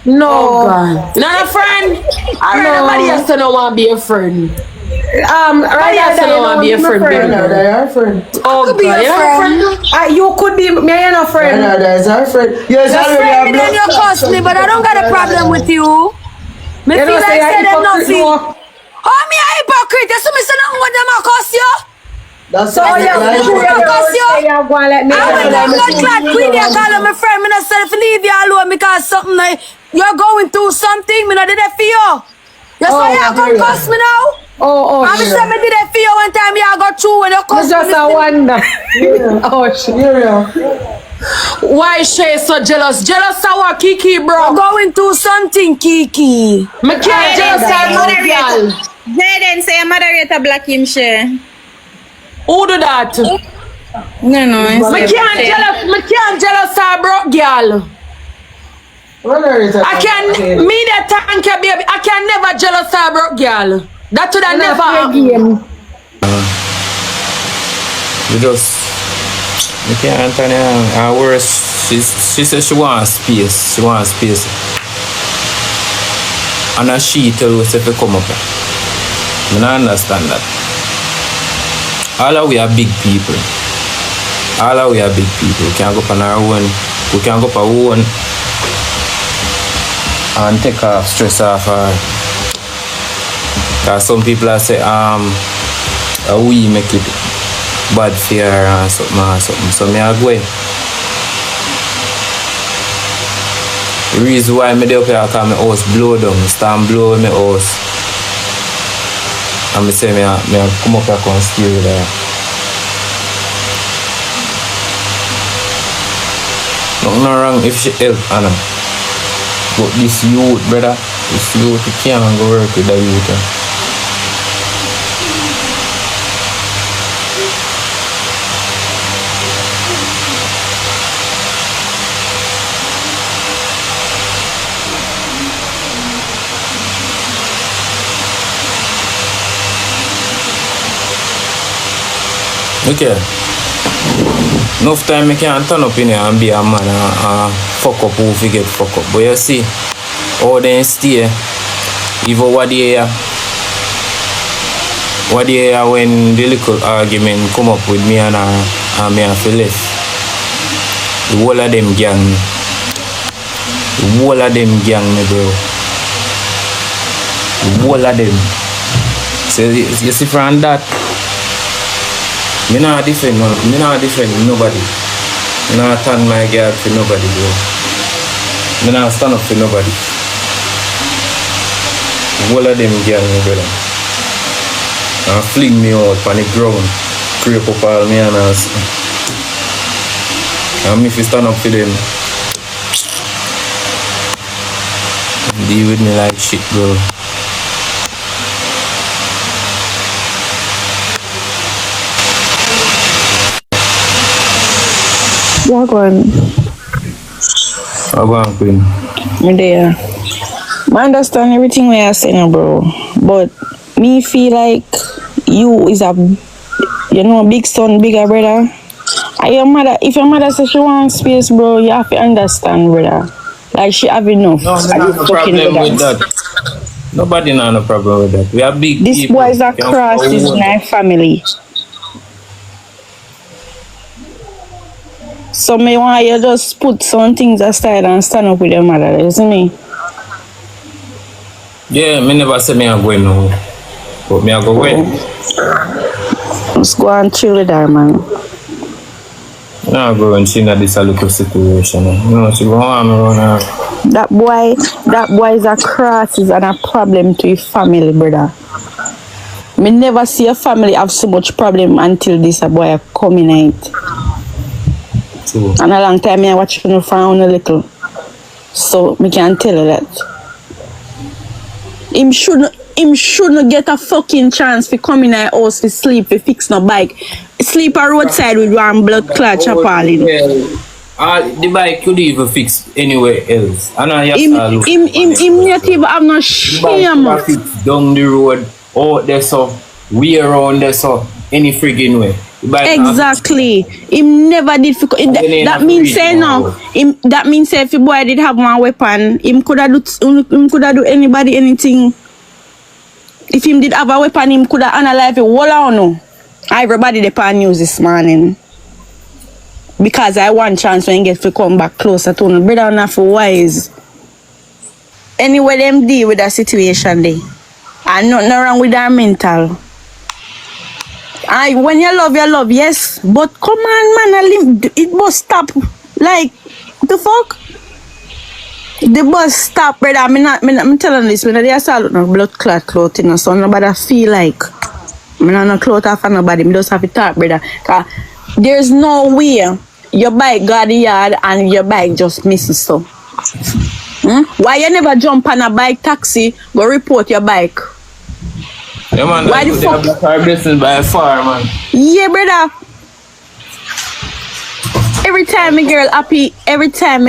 No. Oh God. Not a friend. I read nobody else to not want to be a friend. Nobody else to not want to be a friend, baby. They're a friend. Oh God, you're not a friend. You could be, me you're not a friend. No, that's our friend. Yes, friend, then you cost me, but I don't got a problem with you. Me feel like say them nothing. Oh, me a hypocrite. You see me say nothing with them a cost you? That's all you cost you. I would have blood clot queen. You call her my friend. Me not say if leave you alone because something like you're going through something. Me not did that for you. You say you gonna cost me now? I say me did that for you one time. You got through when you cost me. Just a wonder. Oh shit. Why Shay so jealous? Jealous of what, Keke, bro? I'm going through something, Keke. Me can't jealous of my girl. Jayden say a moderator black him, Shay. Who do that? No. Me can't jealous of bro girl. I can me that tank baby. I can never jealous of bro girl. That would have never happen. You can't turn her worse. She says she wants space. She wants space. And she tell us if you come up. I don't understand that. All of we are big people. All of we are big people. We can go up on our own. We can go up our own and take off stress off her. Because some people are say, we make it bad for her and something. So me are going. The reason why I dey up here because my house blow down. I stand blow my house. And I say I come up here and stay with her. Nothing wrong if she help Anna. But this youth, brother, this youth, you can't go work with the youth. Okay. Enough time I can't turn up in here and be a man and fuck up who fi get fuck up. But you see, how they stay, even what they when the little argument come up with me and me and fi left. The whole of them gang me. The whole of them gang me, bro. The whole of them. So you see from that, me not defend nobody. Me not turn my girl for nobody, bro. Me not stand up for nobody. All of them girl, me brother. And fling me out on the ground. Creep up all me and us. And me if you stand up for them, deal with me like shit, bro. What going? Queen? Me there. I understand everything we are saying, bro. But me feel like you is a You know, big son, bigger brother. And your mother, if your mother says she wants space, bro, you have to understand, brother. Like she have enough. No, I have no problem with that. Nobody know no problem with that. We are big this people. This boy is a cross in my family. So me want you just put some things aside and stand up with your mother, you see me? Yeah, me never say me a go no. But me a go win. Let's go and chill with her, man. No, go and see that this a little situation. No, she go on around her. That boy is a crisis and a problem to your family, brother. Me never see a family have so much problem until this a boy come in it. True. And a long time I watch you from a little. So me can tell you that. Him shouldn't get a fucking chance to come in our house to sleep, to fix no bike. Sleep a roadside with one blood clot chop all in. The bike could even fix anywhere else. And I him not even have no shame. Fix down the road, out there so, way around there so, any friggin' way. Exactly. Him never did. That means say no. That means say if the boy did have one weapon, him coulda do anybody anything. If him did have a weapon, him coulda analyze it. Wall or no. Everybody depend news this morning. Because I want chance when he get to come back closer to him. Brother enough for wise. Anyway, them deal with that situation there. And nothing wrong with their mental. When you love, yes. But come on, man, it must stop. Like, the fuck? The bus stop, brother. I'm telling this, when they saw no blood clot clothing, so nobody feel like I'm not no clothes off for nobody. I just have to talk, brother. Cause there's no way your bike got the yard and your bike just misses so. Why you never jump on a bike taxi, go report your bike? Yeah, man, why the fuck? They have car blessing by far, man. Yeah, brother. Every time a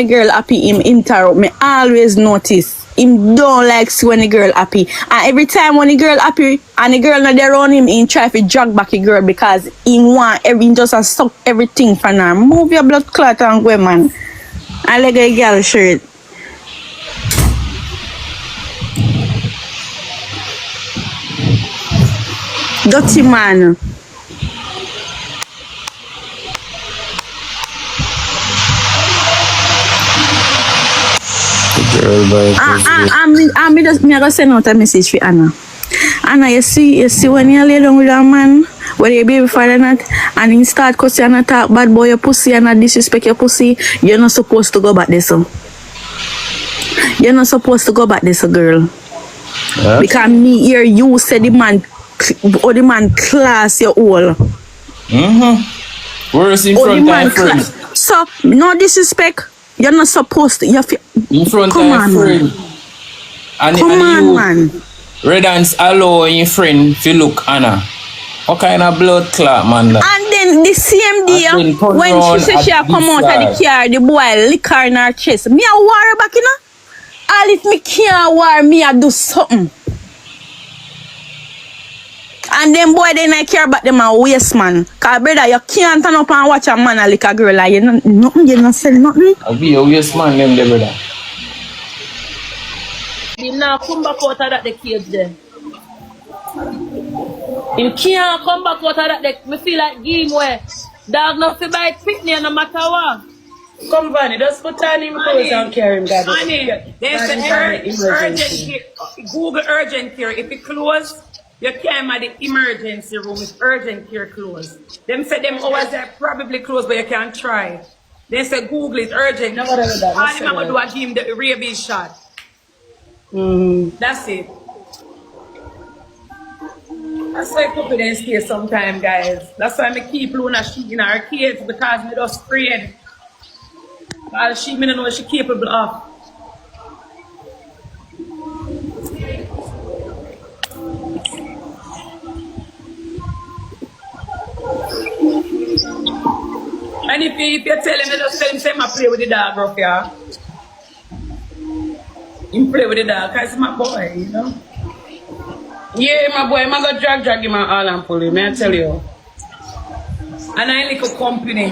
girl happy, him interrupt me. Always notice him don't like see when the girl happy. And every time when the girl happy and the girl not there around him, he try to drag back the girl because he want everything just a suck everything from her. Move your blood clot and go, man. I like a girl shirt. Dirty man. I'm gonna send out a message for Anna. Anna, you see when you lay down with a man, whether you baby father not, and he start cussing and talk bad boy your pussy and disrespect your pussy, you're not supposed to go back there, so. You're not supposed to go back there, so girl. Yeah. Because me hear you say the man class your all. Where's in front of my friend? So, no disrespect. You're not supposed to. You have to, in front come of on, friend. And, come and on, you, man. Redance allow your friend to look Anna. What kind of blood clot, man? That? And then the same day, when she said she come out of the car, the boy lick her in her chest. Me a war back, you know? All if me can't war, me a do something. And them boy, they not care about them a waste, man. Cause brother, you can't turn up and watch a man a lick a girl like you not sell nothing. I'll be a waste man, them there, brother. He now come back out of that the cage there. He can't come back out of that the, me feel like game where dog not to buy picnic no matter what. Come Vanny, just put on him clothes and carry him, God. There's an urgent care. Google urgent care. If it close, you can't at the emergency room. It's urgent care close. Them say them hours are probably closed, but you can't try. They say Google is urgent. No, whatever that. All I'm gonna do is give him the rabies shot. That's it. That's why confidence here sometimes, guys. That's why I keep Luna she in her kids because me just afraid. All she me don't know what she capable of. And if you tell him, just tell him, say, I play with the dog, rough, yeah. You play with the dog, because it's my boy, you know. Yeah, my boy, I'm going to drag him all and pull him, I tell you. And I like a company.